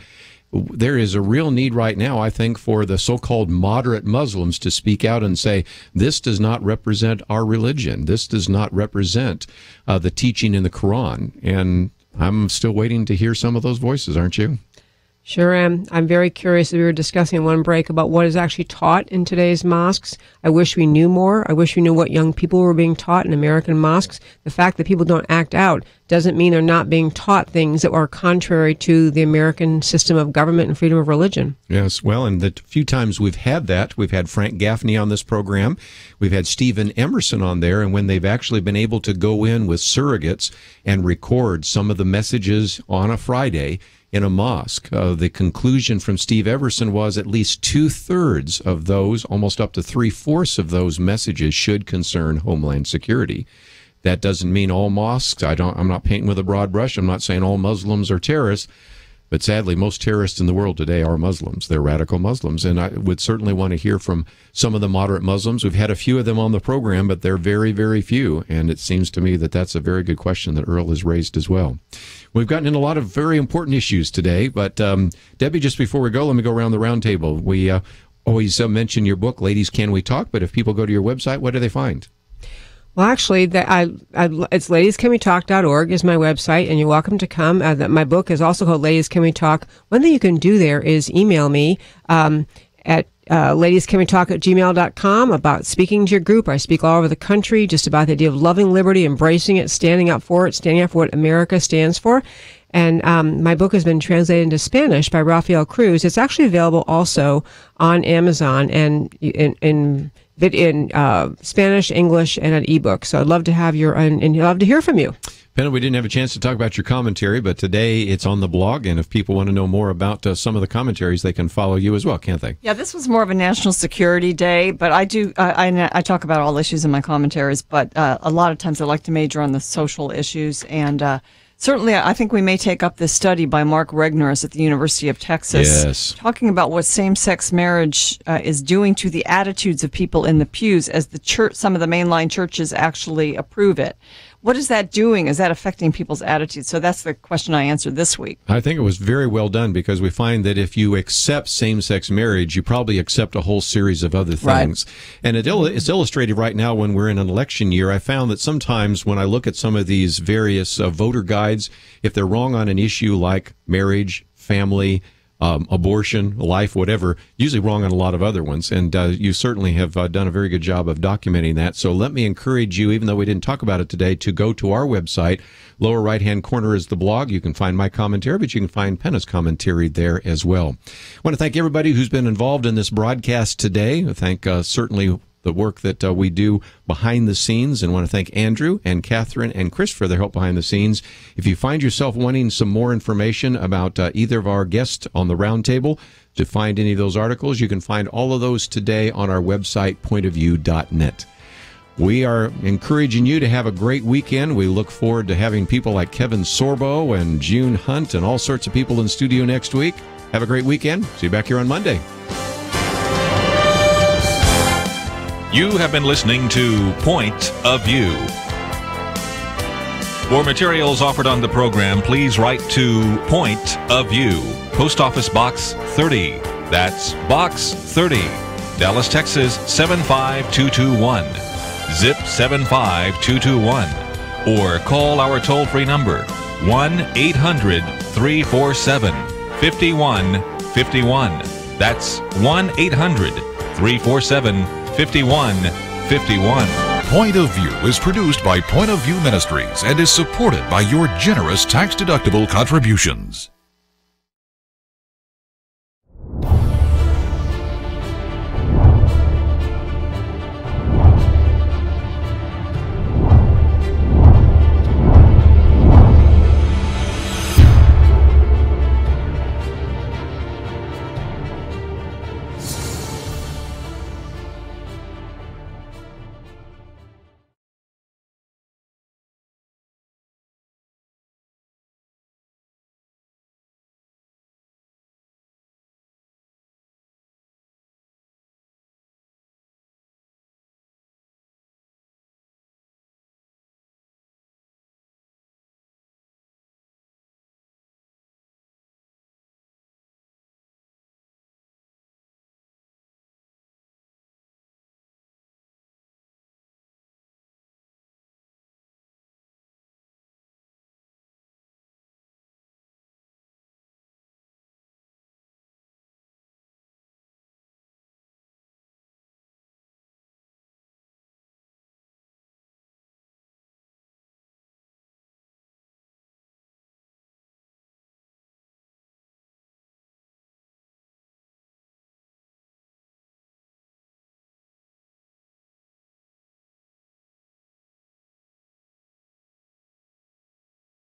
there is a real need right now, I think, for the so-called moderate Muslims to speak out and say, this does not represent our religion. This does not represent the teaching in the Quran. And I'm still waiting to hear some of those voices, aren't you? Sure am. I'm very curious. We were discussing in one break about what is actually taught in today's mosques. I wish we knew more. I wish we knew what young people were being taught in American mosques. The fact that people don't act out doesn't mean they're not being taught things that are contrary to the American system of government and freedom of religion. Yes, well, and the few times we've had that, we've had Frank Gaffney on this program, we've had Stephen Emerson on there, and when they've actually been able to go in with surrogates and record some of the messages on a Friday in a mosque, the conclusion from Steve Everson was at least 2/3 of those, almost up to 3/4 of those messages should concern Homeland Security. That doesn't mean all mosques. I'm not painting with a broad brush. I'm not saying all Muslims are terrorists, but sadly, most terrorists in the world today are Muslims. They're radical Muslims, and I would certainly want to hear from some of the moderate Muslims. We've had a few of them on the program, but they're very, very few, and it seems to me that that's a very good question that Earl has raised as well. We've gotten in a lot of very important issues today, but Debbie, just before we go, let me go around the round table. We always mention your book, Ladies Can We Talk, but if people go to your website, what do they find? Well, actually, it's ladiescanwetalk.org is my website, and you're welcome to come. My book is also called Ladies Can We Talk. One thing you can do there is email me at ladiescanwetalk@gmail.com about speaking to your group. I speak all over the country just about the idea of loving liberty, embracing it, standing up for what America stands for. And my book has been translated into Spanish by Rafael Cruz. It's actually available also on Amazon and in Spanish, English, and an ebook. So I'd love to have and love to hear from you. Penna, we didn't have a chance to talk about your commentary, but today it's on the blog, and if people want to know more about some of the commentaries, they can follow you as well, can't they? Yeah, this was more of a national security day, but I talk about all issues in my commentaries, but a lot of times I like to major on the social issues, and certainly I think we may take up this study by Mark Regnerus at the University of Texas, talking about what same-sex marriage is doing to the attitudes of people in the pews as the church, some of the mainline churches actually approve it. What is that doing? Is that affecting people's attitudes? So that's the question I answered this week. I think it was very well done, because we find that if you accept same-sex marriage, you probably accept a whole series of other things. Right. And it's illustrated right now when we're in an election year. I found that sometimes when I look at some of these various voter guides, if they're wrong on an issue like marriage, family, abortion, life, whatever, usually wrong on a lot of other ones. And you certainly have done a very good job of documenting that. So let me encourage you, even though we didn't talk about it today, to go to our website. Lower right-hand corner is the blog. You can find my commentary, but you can find Penna's commentary there as well. I want to thank everybody who's been involved in this broadcast today. I thank certainly the work that we do behind the scenes, and want to thank Andrew and Catherine and Chris for their help behind the scenes. If you find yourself wanting some more information about either of our guests on the roundtable, to find any of those articles, you can find all of those today on our website, pointofview.net. We are encouraging you to have a great weekend. We look forward to having people like Kevin Sorbo and June Hunt and all sorts of people in studio next week. Have a great weekend. See you back here on Monday. You have been listening to Point of View. For materials offered on the program, please write to Point of View, Post Office Box 30. That's Box 30, Dallas, Texas 75221. Zip 75221. Or call our toll-free number 1-800-347-5151. That's 1-800 888-347-5151. Point of View is produced by Point of View Ministries and is supported by your generous tax-deductible contributions.